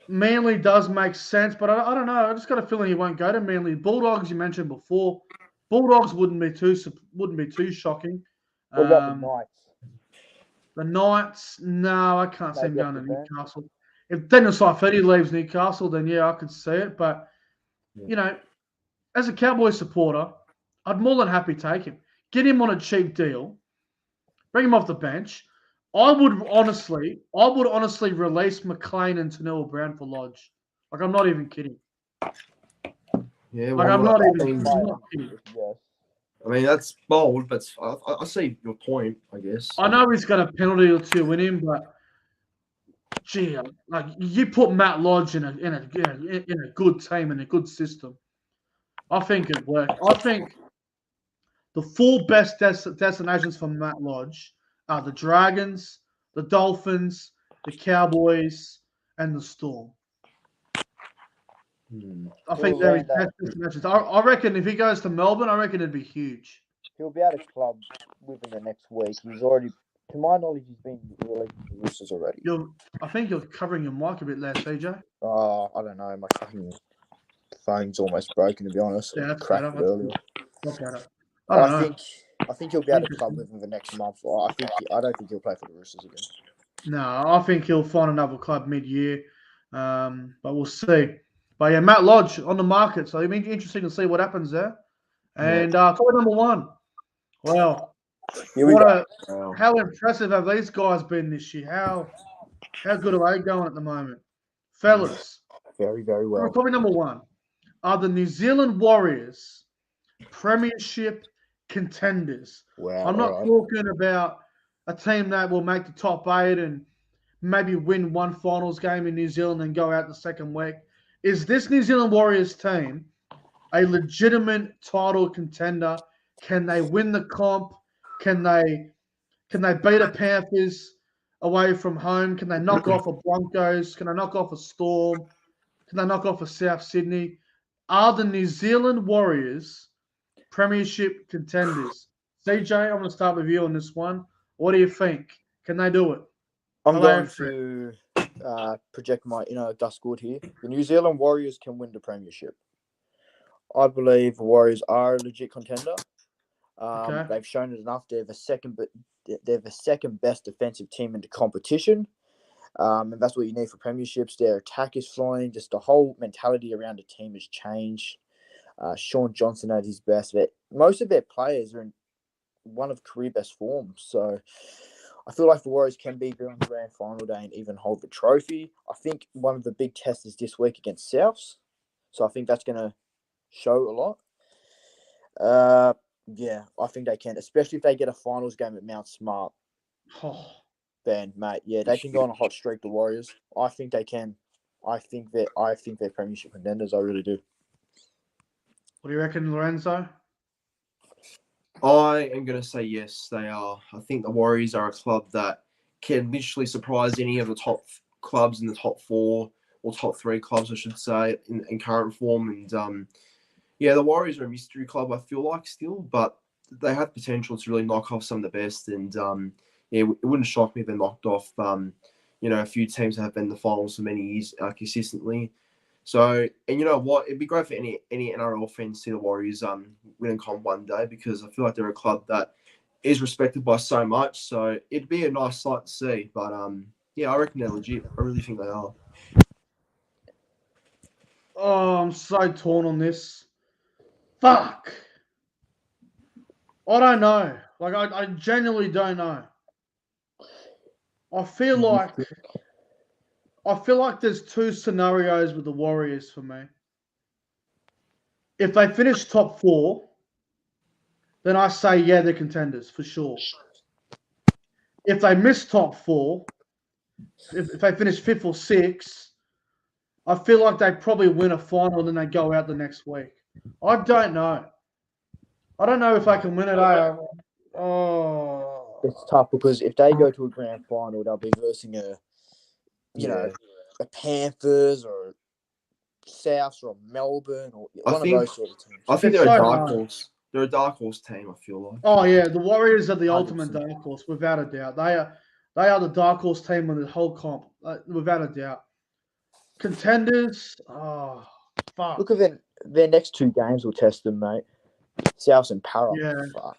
Manly does make sense, but I don't know. I just got a feeling he won't go to Manly. Bulldogs, you mentioned before. Bulldogs wouldn't be too shocking. What about the Knights? The Knights, no, I can't see him going to Newcastle. If Dennis Saifidi leaves Newcastle, then yeah, I could see it. But as a Cowboys supporter, I'd more than happy take him. Get him on a cheap deal. Bring him off the bench. I would honestly release McLean and Tanua Brown for Lodge. Like, I'm not even kidding. Yeah, like, I'm not kidding. I mean, that's bold, but I see your point, I guess. I know he's got a penalty or 2 in him, but gee, like you put Matt Lodge in a good team and a good system, I think it'd work. I think the four best destinations for Matt Lodge are the Dragons, the Dolphins, the Cowboys, and the Storm. I think they're his best destinations. I reckon if he goes to Melbourne, I reckon it'd be huge. He'll be out of club within the next week. He's already, to my knowledge, he's been released to the Roosters already. I think you're covering your mic a bit there, CJ. I don't know. My fucking phone's almost broken, to be honest. Yeah, that's cracked better. it earlier. Not better. I think he'll be out of club within the next month. I don't think he'll play for the Roosters again. No, I think he'll find another club mid-year, but we'll see. But yeah, Matt Lodge on the market, so it'll be interesting to see what happens there. And topic number 1. Well, how impressive have these guys been this year? How good are they going at the moment, fellas? Very, very well. Topic number 1 are the New Zealand Warriors Premiership contenders. Wow, I'm not talking about a team that will make the top 8 and maybe win one finals game in New Zealand and go out the second week. Is this New Zealand Warriors team a legitimate title contender? Can they win the comp? Can they beat the Panthers away from home? Can they knock off a Broncos? Can they knock off a Storm? Can they knock off a South Sydney? Are the New Zealand Warriors Premiership contenders? CJ, I'm going to start with you on this one. What do you think? Can they do it? I'm going to project my inner Gus Good here. The New Zealand Warriors can win the Premiership. I believe the Warriors are a legit contender. They've shown it enough. They're the second best defensive team in the competition. And that's what you need for premierships. Their attack is flying. Just the whole mentality around the team has changed. Sean Johnson at his best. Most of their players are in one of career best forms. So I feel like the Warriors can be there on grand final day and even hold the trophy. I think one of the big tests is this week against Souths. So I think that's going to show a lot. Yeah, I think they can, especially if they get a finals game at Mount Smart. Then, mate, yeah, they can go on a hot streak, the Warriors. I think they can. I think they're premiership contenders. I really do. What do you reckon, Lorenzo? I am going to say yes, they are. I think the Warriors are a club that can literally surprise any of the top clubs in the top 4 or top 3 clubs, I should say, in current form. And yeah, the Warriors are a mystery club, I feel like, still, but they have potential to really knock off some of the best. And yeah, it wouldn't shock me if they knocked off, a few teams that have been in the finals for many years consistently. So, and you know what? It'd be great for any NRL fans to see the Warriors win a comp one day, because I feel like they're a club that is respected by so much. So it'd be a nice sight to see. But yeah, I reckon they're legit. I really think they are. Oh, I'm so torn on this. Fuck. I don't know. Like, I genuinely don't know. I feel like there's 2 scenarios with the Warriors for me. If they finish top 4, then I say, yeah, they're contenders for sure. If they miss top 4, if they finish 5th or 6th, I feel like they probably win a final and then they go out the next week. I don't know. I don't know if I can win it. It's tough because if they go to a grand final, they'll be versing a Panthers or Souths or Melbourne or one of those sort of teams. I think they're a dark horse. They're a dark horse team, I feel like. Oh yeah, the Warriors are the 100%. ultimate dark horse, without a doubt. They are the dark horse team on the whole comp, without a doubt. Contenders, oh fuck. Look at their next 2 games will test them, mate. Souths and Para. Yeah. Fuck.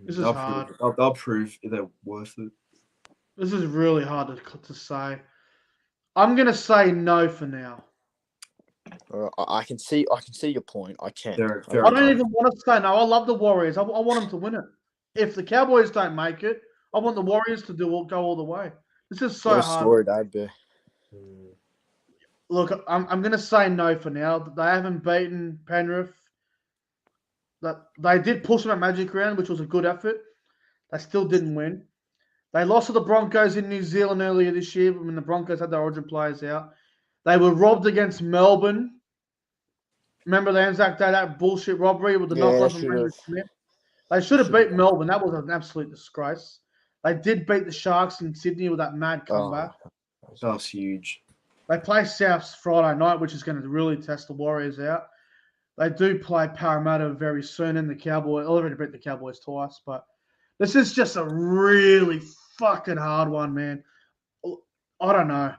This is hard. They'll prove if they're worth it. This is really hard to say. I'm gonna say no for now. I can see your point. I can. I don't even want to say no. I love the Warriors. I want them to win it. If the Cowboys don't make it, I want the Warriors to go all the way. This is so what a hard. story that'd be. Look, I'm going to say no for now. They haven't beaten Penrith. They did push them at Magic Round, which was a good effort. They still didn't win. They lost to the Broncos in New Zealand earlier this year when the Broncos had their Origin players out. They were robbed against Melbourne Remember the Anzac Day, that bullshit robbery with the Yeah, knock-on from should've. Andrew Smith? They should have Should've beat Melbourne. That was an absolute disgrace. They did beat the Sharks in Sydney with that mad comeback. That was huge. They play Souths Friday night, which is going to really test the Warriors out. They do play Parramatta very soon, and the Cowboys already beat the Cowboys twice. But this is just a really fucking hard one, man. I don't know.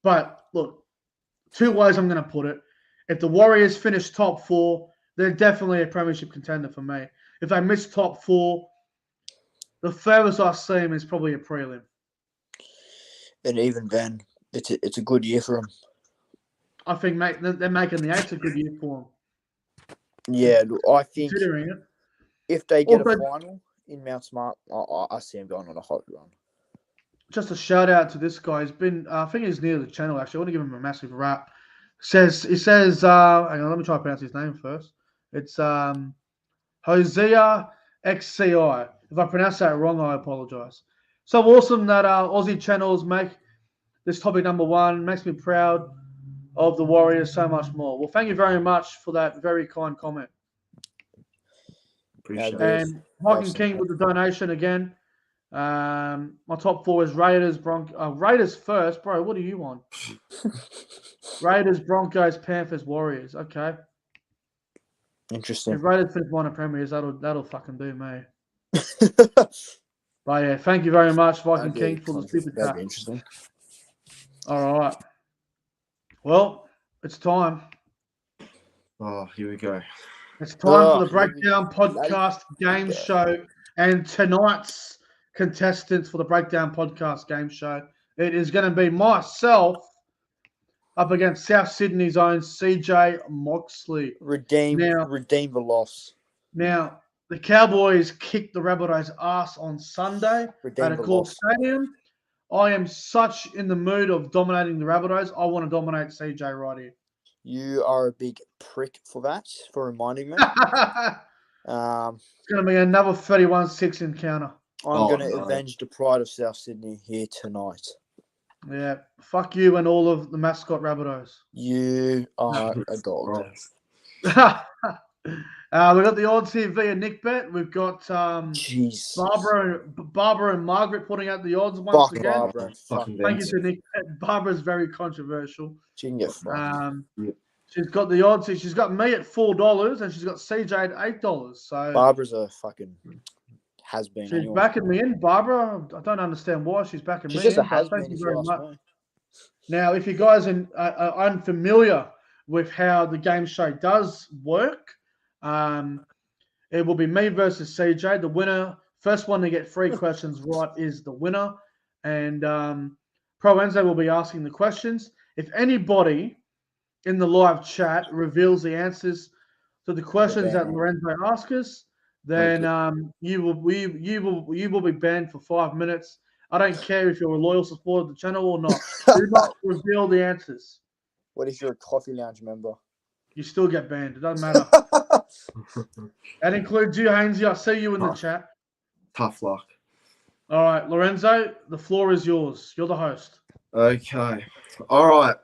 But look, two ways I'm going to put it. If the Warriors finish top 4, they're definitely a premiership contender for me. If they miss top 4, the furthest I see them is probably a prelim. And even then, it's a good year for them. I think they're making the 8's a good year for them. Yeah, look, I think Considering it. if they get Also, a final in Mount Smart, I see them going on a hot run. just a shout out to this guy. He's been, I think he's near the channel actually. I want to give him a massive rap. He says, hang on, let me try to pronounce his name first. It's Hosea XCI. If I pronounce that wrong, I apologize. So awesome that Aussie channels make this topic number 1. Makes me proud of the Warriors so much more. Well, thank you very much for that very kind comment. Appreciate it. And Mike and King with the donation again. My top 4 is Raiders, Raiders first, bro. What do you want? Raiders, Broncos, Panthers, Warriors. Okay. Interesting. If Raiders finish 1 of Premiers, that'll fucking do me. But yeah, thank you very much, Viking King, for the super That'd chat. be interesting. All right. Well, it's time. Oh, here we go. It's time for the here we Breakdown Podcast Game Show and tonight's contestants for the Breakdown Podcast Game Show. It is going to be myself up against South Sydney's own CJ MOXLEY. Redeem the loss. Now, the Cowboys kicked the Rabbitohs' ass on Sunday at a cool stadium. I am such in the mood of dominating the Rabbitohs. I want to dominate CJ right here. You are a big prick for that, for reminding me. It's going to be another 31-6 encounter. I'm going to avenge the pride of South Sydney here tonight. Yeah, fuck you and all of the mascot Rabbitohs. You are a dog. We've got the odds here via Nick Bet. We've got Barbara and Margaret putting out the odds once again. Barbara. Thank you to Nick Bet. Barbara's very controversial. She can get fucked. She's got the odds. She's got me at $4 and she's got CJ at $8. So Barbara's a fucking has-been. She's anyway. backing me in, Barbara. I don't understand why she's backing me in. She's just a has-been. Thank you very much. Now, if you guys are unfamiliar with how the game show does work, it will be me versus CJ. The winner, first one to get 3 questions right is the winner. And ProEnzo will be asking the questions. If anybody in the live chat reveals the answers to the questions that Lorenzo asks us, then you will be banned for 5 minutes. I don't care if you're a loyal supporter of the channel or not. Do not reveal the answers. What if you're a Coffee Lounge member? You still get banned. It doesn't matter. That includes you, Hainsey. I see you in the chat. Tough luck. All right, Lorenzo, the floor is yours. You're the host. Okay. All right.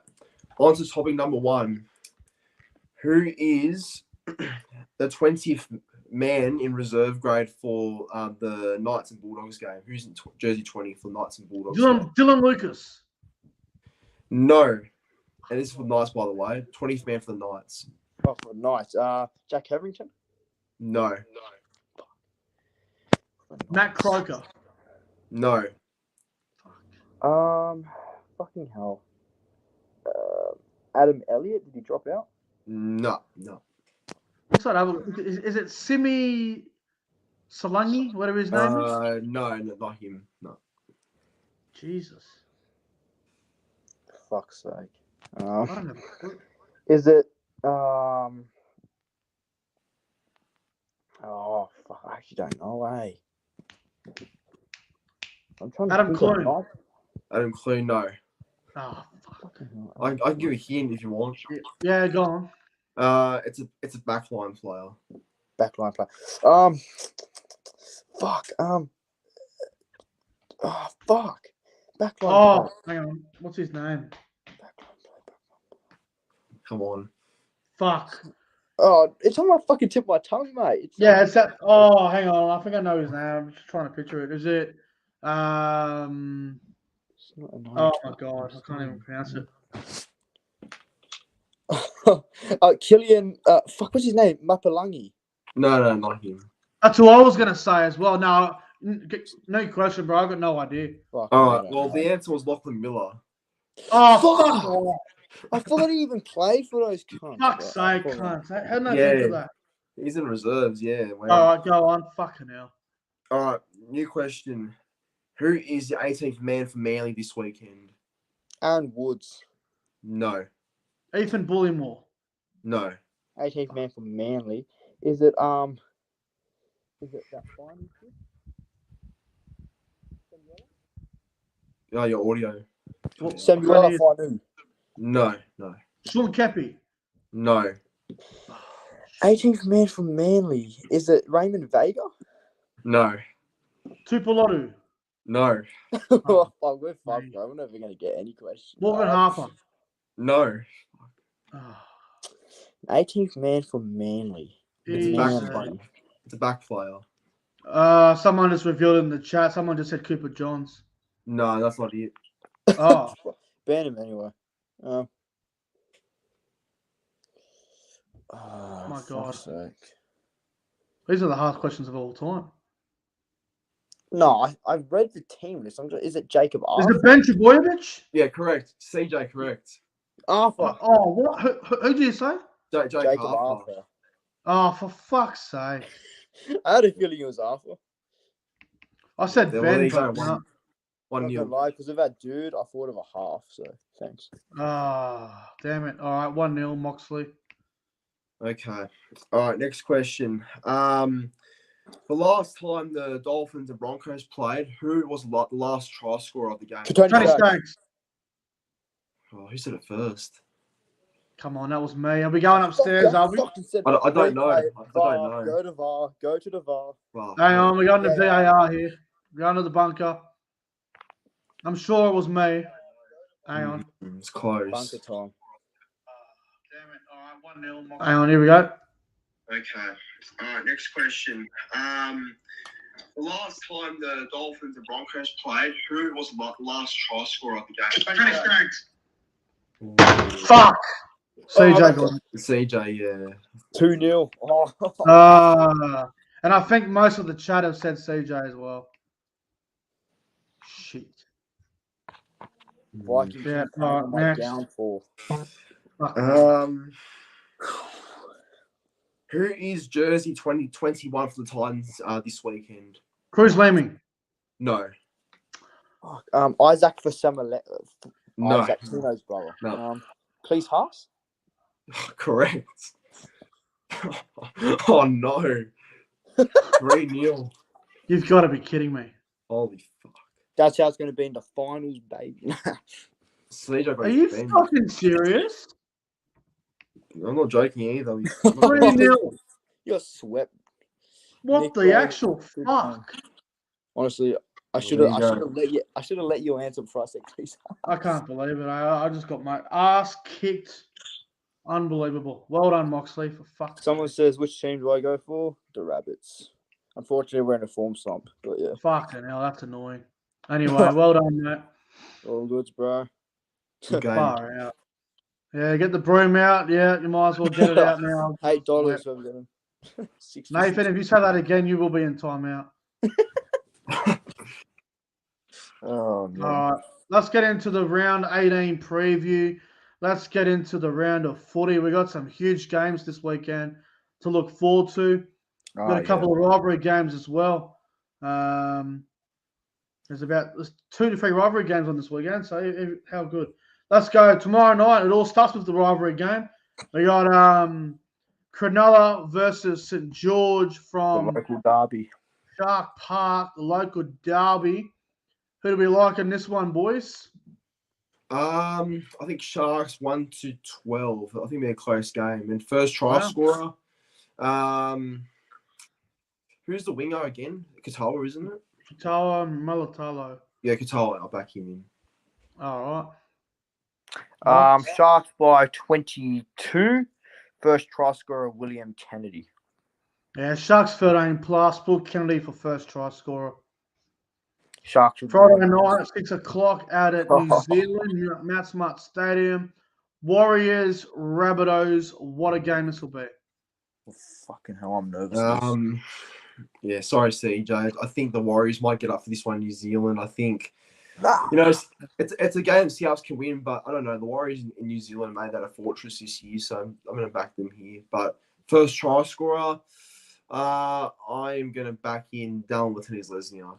On to topic number 1. Who is the 20th man in reserve grade for the Knights and Bulldogs game? Who's in jersey 20 for Knights and Bulldogs? Dylan Lucas. No. And this is for the Knights, by the way. 20th man for the Knights. Oh, for Knights. Jack Hetherington? No. Matt Croker. No. Fucking hell. Adam Elliott, did he drop out? No. What's that? Is it Simi Solangi, whatever his name is? No, not him. No. Jesus. Fuck's sake. I don't know. Is it oh fuck, I actually don't know, I'm trying to Adam Clune. Adam Clune, no. Oh, fuck. I can give a hint if you want. Yeah, go on. It's a backline player. Backline player. Fuck. Fuck. Backline player. Hang on. What's his name? Come on. Fuck. Oh, it's on my fucking tip of my tongue, mate. It's Yeah, it's that. Oh, hang on. I think I know his name. I'm just trying to picture it. Is it? it's not a Oh my god, I can't even pronounce it. Killian. Fuck, what's his name? Mapalangi. No, not him. That's who I was gonna say as well. No, no question, bro. I got no idea. Fuck, All I right. don't Well, know. the answer was Lachlan Miller. Oh, Fuck! fuck off. I forgot he even played for those cunts. Fuck's bro. I sake, forgot. cunt. How did I Yeah. think of that? He's in reserves. Yeah. Wow. All right, go on. Fucking hell. All right. New question. Who is the 18th man for Manly this weekend? Aaron Woods, No. Ethan Bullimore. No. 18th man for Manly. Is it that fine? Oh, your audio. Well, Samuel I Fanu. No. Sean Kepi. No. 18th man for Manly. Is it Raymond Vega? No. Tupolotu. No. Oh, fuck, we're fucked, bro. We're never gonna get any questions. Morgan Harper. No. Oh, 18th man for Manly. It's a he's, back player. It's a back player. someone just revealed in the chat. Someone just said Cooper Johns. No, that's not it. Oh, Ban him anyway. My God. fuck's sake. these are the hard questions of all time. No, I've read the team list. Is it Jacob Is Arthur? it Ben Trebojevic? Yeah, correct. CJ, correct. Arthur. Oh, what? Who did you say? Jacob Arthur. Arthur. Oh, for fuck's sake. I had a feeling it was Arthur. I said There Ben, was but one. no. One Not nil. gonna lie, because of that dude, I thought of a half. So thanks. Ah, damn it. All right, 1-0, Moxley. Okay. All right. Next question. The last time the Dolphins and Broncos played, who was the last try scorer of the game? Tony Tony Staggs. Staggs. Oh, who said it first? Come on, that was me. Are we going upstairs, are we? I don't know. Replay, I don't know. Go to VAR. Go to the VAR. Well, Hang on, we're going to Yeah. VAR here. We're going to the bunker. I'm sure it was me. Hang on. It's close. Bunker time. Damn it. All right, 1-0. Moxley. Hang on, here we go. Okay. All right. Next question. The last time the Dolphins and Broncos played, who was the last try scorer of the game? Tony Staggs. Fuck. CJ got it. CJ, yeah. 2-0. Ah, and I think most of the chat have said CJ as well. Shit. Vikings Yeah, playing on my next. downfall. Who is jersey 2021 for the Titans this weekend? Cruz Leming. No. Isaac for Samale. No. Isaac Tino's brother. No. Please Haas. Correct. Oh no. 3-0. You've got to be kidding me. Holy fuck. That's how it's going to be in the finals, baby. CJ Are you fucking serious? I'm not joking either. 3-0. You're swept. What Nick the Rose, actual good fuck? Honestly, I should There have. you I go. should have let you. I should have let you answer before I said please. I can't believe it. I just got my ass kicked. Unbelievable. Well done, Moxley, for fuck's Someone sake. says, which team do I go for? The Rabbits. Unfortunately, we're in a form slump, but yeah. Fucking hell, that's annoying. Anyway, well done, mate. All goods, bro. Good game. Far out. Yeah, get the broom out. Yeah, you might as well get it out now. $8 for them. Nathan, if you say that again, you will be in timeout. Oh, man. All right, let's get into the round 18 preview. Let's get into the round of footy. We got some huge games this weekend to look forward to. We've got a couple of rivalry games as well. There's 2 to 3 rivalry games on this weekend, so how good. Let's go. Tomorrow night, it all starts with the rivalry game. We got Cronulla versus St. George from The local derby. Shark Park, the local derby. Who do we like in this one, boys? I think Sharks 1-12. I think they're a close game. And first try Wow. scorer. Who's the winger again? Katoa, isn't it? Katoa and Malatalo. Yeah, Katoa. I'll back him in. All right. Sharks by 22. First try scorer, William Kennedy. Yeah, Sharks 13 plus. Book Kennedy for first try scorer. Sharks would Friday win. night at 6 o'clock out at New Zealand, Mount Smart Stadium. Warriors, Rabbitohs. What a game this will be. Fucking hell, I'm nervous. For this. Yeah, sorry, CJ. I think the Warriors might get up for this one in New Zealand. I think, it's a game Seahawks can win, but I don't know. The Warriors in New Zealand made that a fortress this year, so I'm going to back them here. But first try scorer, I am going to back in Dallin Watene-Lesniak.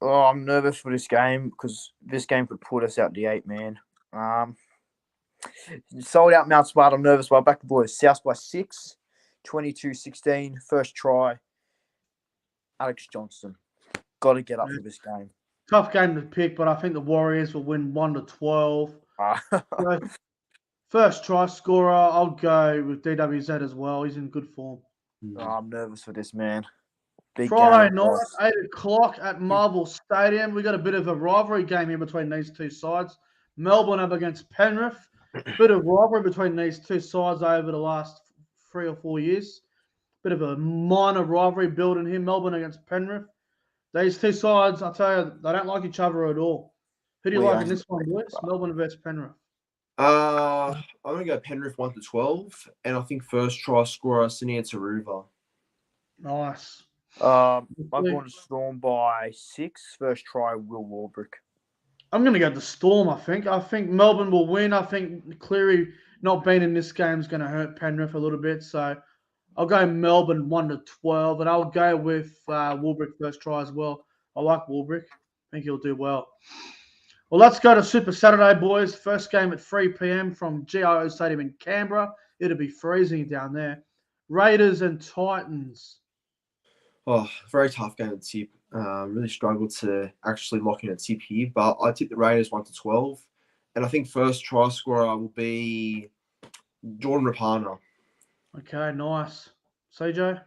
Oh, I'm nervous for this game because this game could put us out the 8, man. Sold out Mount Smart. I'm nervous, but I back the boys. South by 6, 22-16. First try, Alex Johnston. Got to get up for this game. Tough game to pick, but I think the Warriors will win 1-12. First try scorer, I'll go with DWZ as well. He's in good form. I'm nervous for this, man. Big Friday game, night, 8 o'clock at Marvel Stadium. We got a bit of a rivalry game here between these two sides. Melbourne up against Penrith. Bit of rivalry between these two sides over the last 3 or 4 years. Bit of a minor rivalry building here. Melbourne against Penrith. These two sides, I tell you, they don't like each other at all. Who do you like in this one, boys? Melbourne versus Penrith. I'm going to go Penrith 1-12, and I think first try scorer, Sinia Taruva. Nice. I'm going to Storm by 6. First try, Will Warbrick. I'm going to go to Storm, I think. I think Melbourne will win. I think Cleary not being in this game is going to hurt Penrith a little bit. So I'll go Melbourne 1-12, and I'll go with Warbrick first try as well. I like Warbrick. I think he'll do well. Well, let's go to Super Saturday, boys. First game at 3 p.m. from GIO Stadium in Canberra. It'll be freezing down there. Raiders and Titans. Oh, very tough game to tip. Really struggled to actually lock in a tip here, but I tip the Raiders 1-12, and I think first try scorer will be Jordan Rapana. Okay, nice. CJ?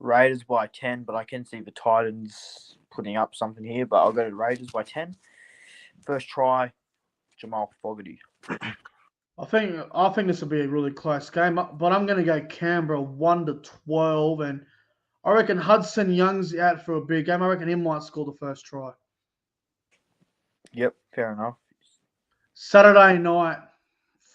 Raiders by 10, but I can see the Titans putting up something here, but I'll go to Raiders by 10. First try, Jamal Fogarty. I think this will be a really close game, but I'm going to go Canberra 1-12, and I reckon Hudson Young's out for a big game. I reckon he might score the first try. Yep, fair enough. Saturday night,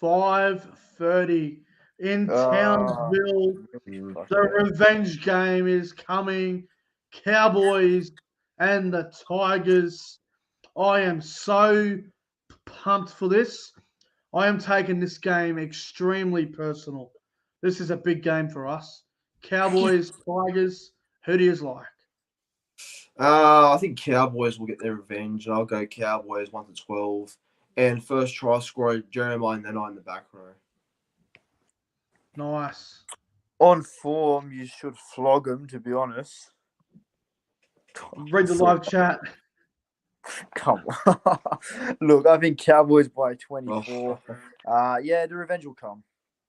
5:30 in Townsville. The revenge game is coming. Cowboys and the Tigers. I am so pumped for this. I am taking this game extremely personal. This is a big game for us. Cowboys, Tigers, who do you like? I think Cowboys will get their revenge. I'll go Cowboys 1-12. And first try scorer, Jeremiah Nanai in the back row. Nice. On form, you should flog them, to be honest. Read the live chat. Come on. Look, I think Cowboys by 24. Yeah, the revenge will come.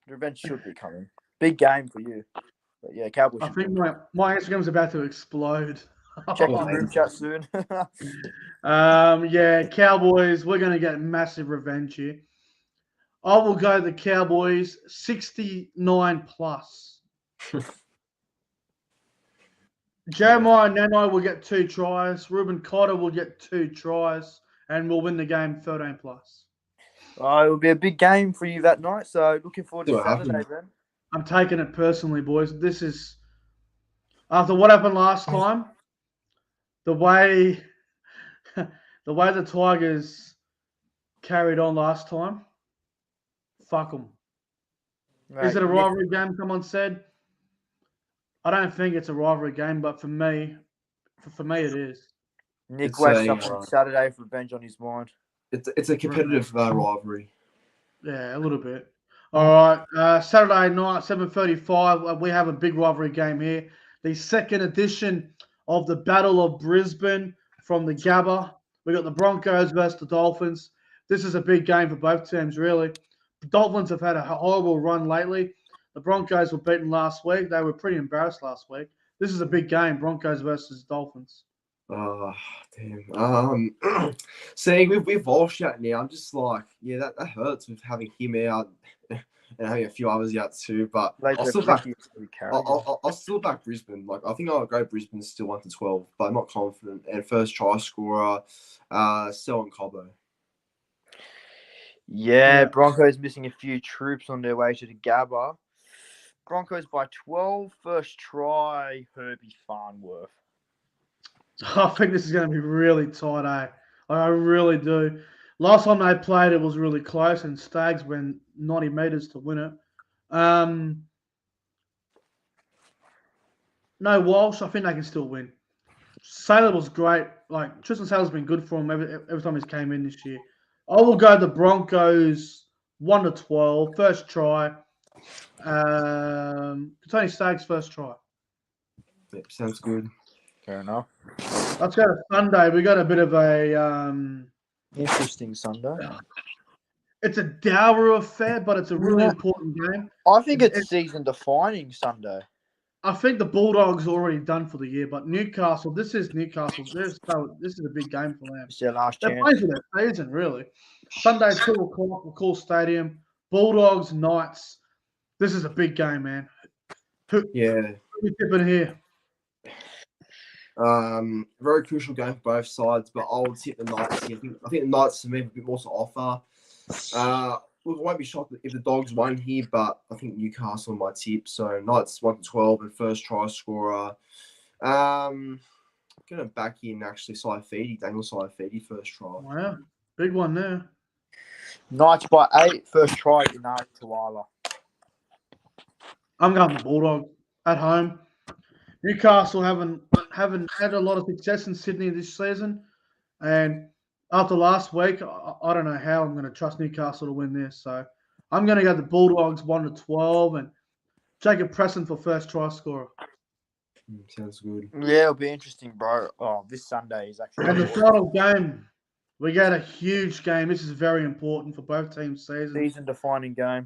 The revenge should be coming. Big game for you. But yeah, Cowboys. I think my Instagram's about to explode. Check the room chat soon. Yeah, Cowboys, we're going to get massive revenge here. I will go the Cowboys 69 plus. Jeremiah Nanai will get 2 tries. Ruben Cotter will get 2 tries, and we'll win the game 13 plus. It will be a big game for you that night. So looking forward to Saturday, then. I'm taking it personally, boys. This is after what happened last time. The way the Tigers carried on last time. Fuck them. Right. Is it a rivalry game? Someone said. I don't think it's a rivalry game, but for me it is. Nick wakes up on Saturday for revenge on his mind. It's a competitive rivalry. Yeah, a little bit. All right, Saturday night, 7:35. We have a big rivalry game here. The second edition of the Battle of Brisbane from the Gabba. We got the Broncos versus the Dolphins. This is a big game for both teams, really. The Dolphins have had a horrible run lately. The Broncos were beaten last week. They were pretty embarrassed last week. This is a big game, Broncos versus Dolphins. Oh, damn. Seeing with Walsh out now, I'm just like, yeah, that hurts with having him out and having a few others out too. But I'll still back. I'll still back Brisbane. Like I think I'll go Brisbane still 1-12, but I'm not confident. And first try scorer, Selwyn Cobbo. Yeah, Broncos missing a few troops on their way to the Gabba. Broncos by 12. First try, Herbie Farnworth. I think this is going to be really tight, eh? I really do. Last time they played, it was really close, and Stags went 90 metres to win it. No, Walsh, I think they can still win. Sailor was great. Like, Tristan Sailor's been good for him every time he's came in this year. I will go the Broncos 1-12. First try. Tony Stags first try. Yep, sounds good. Fair enough. Let's go to Sunday. We got a bit of a interesting Sunday. It's a dour affair, but it's a really important game. I think it's season-defining Sunday. I think the Bulldogs are already done for the year, but Newcastle, this is Newcastle. This is a big game for them. It's their last chance. They're playing for their season, really. Sunday, 2 o'clock, McCall Stadium. Bulldogs, Knights. This is a big game, man. Who are you tipping here? Very crucial game for both sides, but I would tip the Knights here. I think the Knights have a bit more to offer. Look, I won't be shocked if the Dogs won here, but I think Newcastle might tip. So Knights 1-12 and first try scorer. Going to back in actually Daniel Saifidi first try. Wow, big one there. Knights by 8, first try, Unai Tuala. I'm going the Bulldogs at home. Newcastle haven't had a lot of success in Sydney this season, and after last week, I don't know how I'm going to trust Newcastle to win this. So I'm going to go the Bulldogs 1-12 and Jacob Preston for first try scorer. Sounds good. Yeah, it'll be interesting, bro. Oh, this Sunday is actually. And the final game, we got a huge game. This is very important for both teams' season-defining game.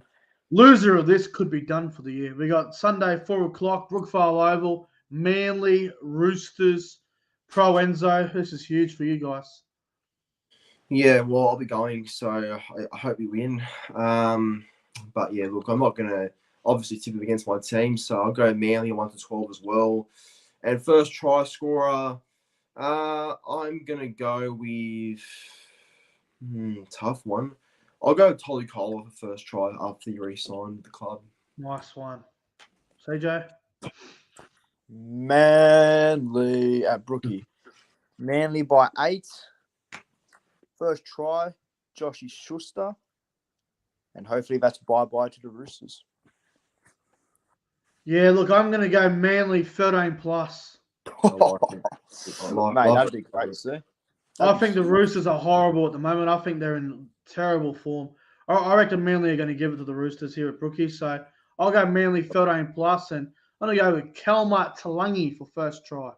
Loser of this could be done for the year. We got Sunday 4 o'clock, Brookvale Oval, Manly, Roosters, ProEnzo. This is huge for you guys. Yeah, well, I'll be going, so I hope we win. But yeah, look, I'm not going to obviously tip it against my team, so I'll go Manly 1-12 as well. And first try scorer, I'm going to go with tough one. I'll go Tolly Kohler for first try after he re-signed the club. Nice one. CJ? Manly at Brookie. Manly by 8. First try, Joshy Schuster. And hopefully that's bye-bye to the Roosters. Yeah, look, I'm going to go Manly 13 plus. Mate, that'd be great to see. I think the Roosters are horrible at the moment. I think they're in terrible form. I reckon Manly are going to give it to the Roosters here at Brookie. So I'll go Manly 13 plus, and I'm going to go with Kelma Talangi for first try.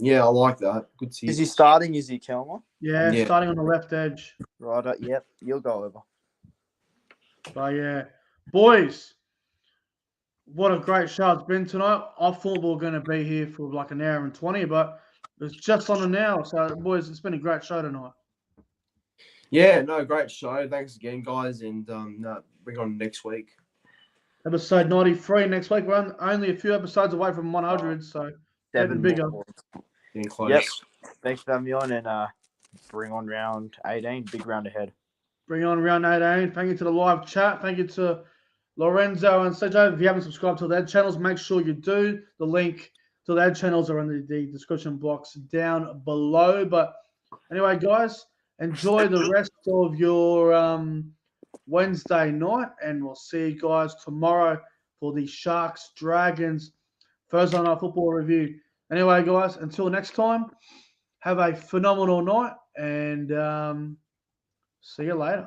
Yeah, I like that. Good to see. Is he starting? Is he Kelma? Yeah, starting on the left edge. Right. Yep, you'll go over. But yeah, boys, what a great show it's been tonight. I thought we were going to be here for like an hour and 20, but it's just on an hour. So, boys, it's been a great show tonight. Yeah, no, great show. Thanks again, guys, and bring on next week. Episode 93 next week. We're only a few episodes away from 100, so 7 bigger. Getting close. Yep. Thanks for having me on, and bring on round 18. Big round ahead. Bring on round 18. Thank you to the live chat. Thank you to Lorenzo and Sergio. If you haven't subscribed to their channels, make sure you do. The link to their channels are in the description box down below. But anyway, guys, enjoy the rest of your Wednesday night, and we'll see you guys tomorrow for the Sharks Dragons Thursday Night Football review. Anyway, guys, until next time, have a phenomenal night, and see you later.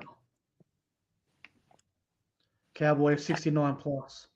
Cowboys 69 plus.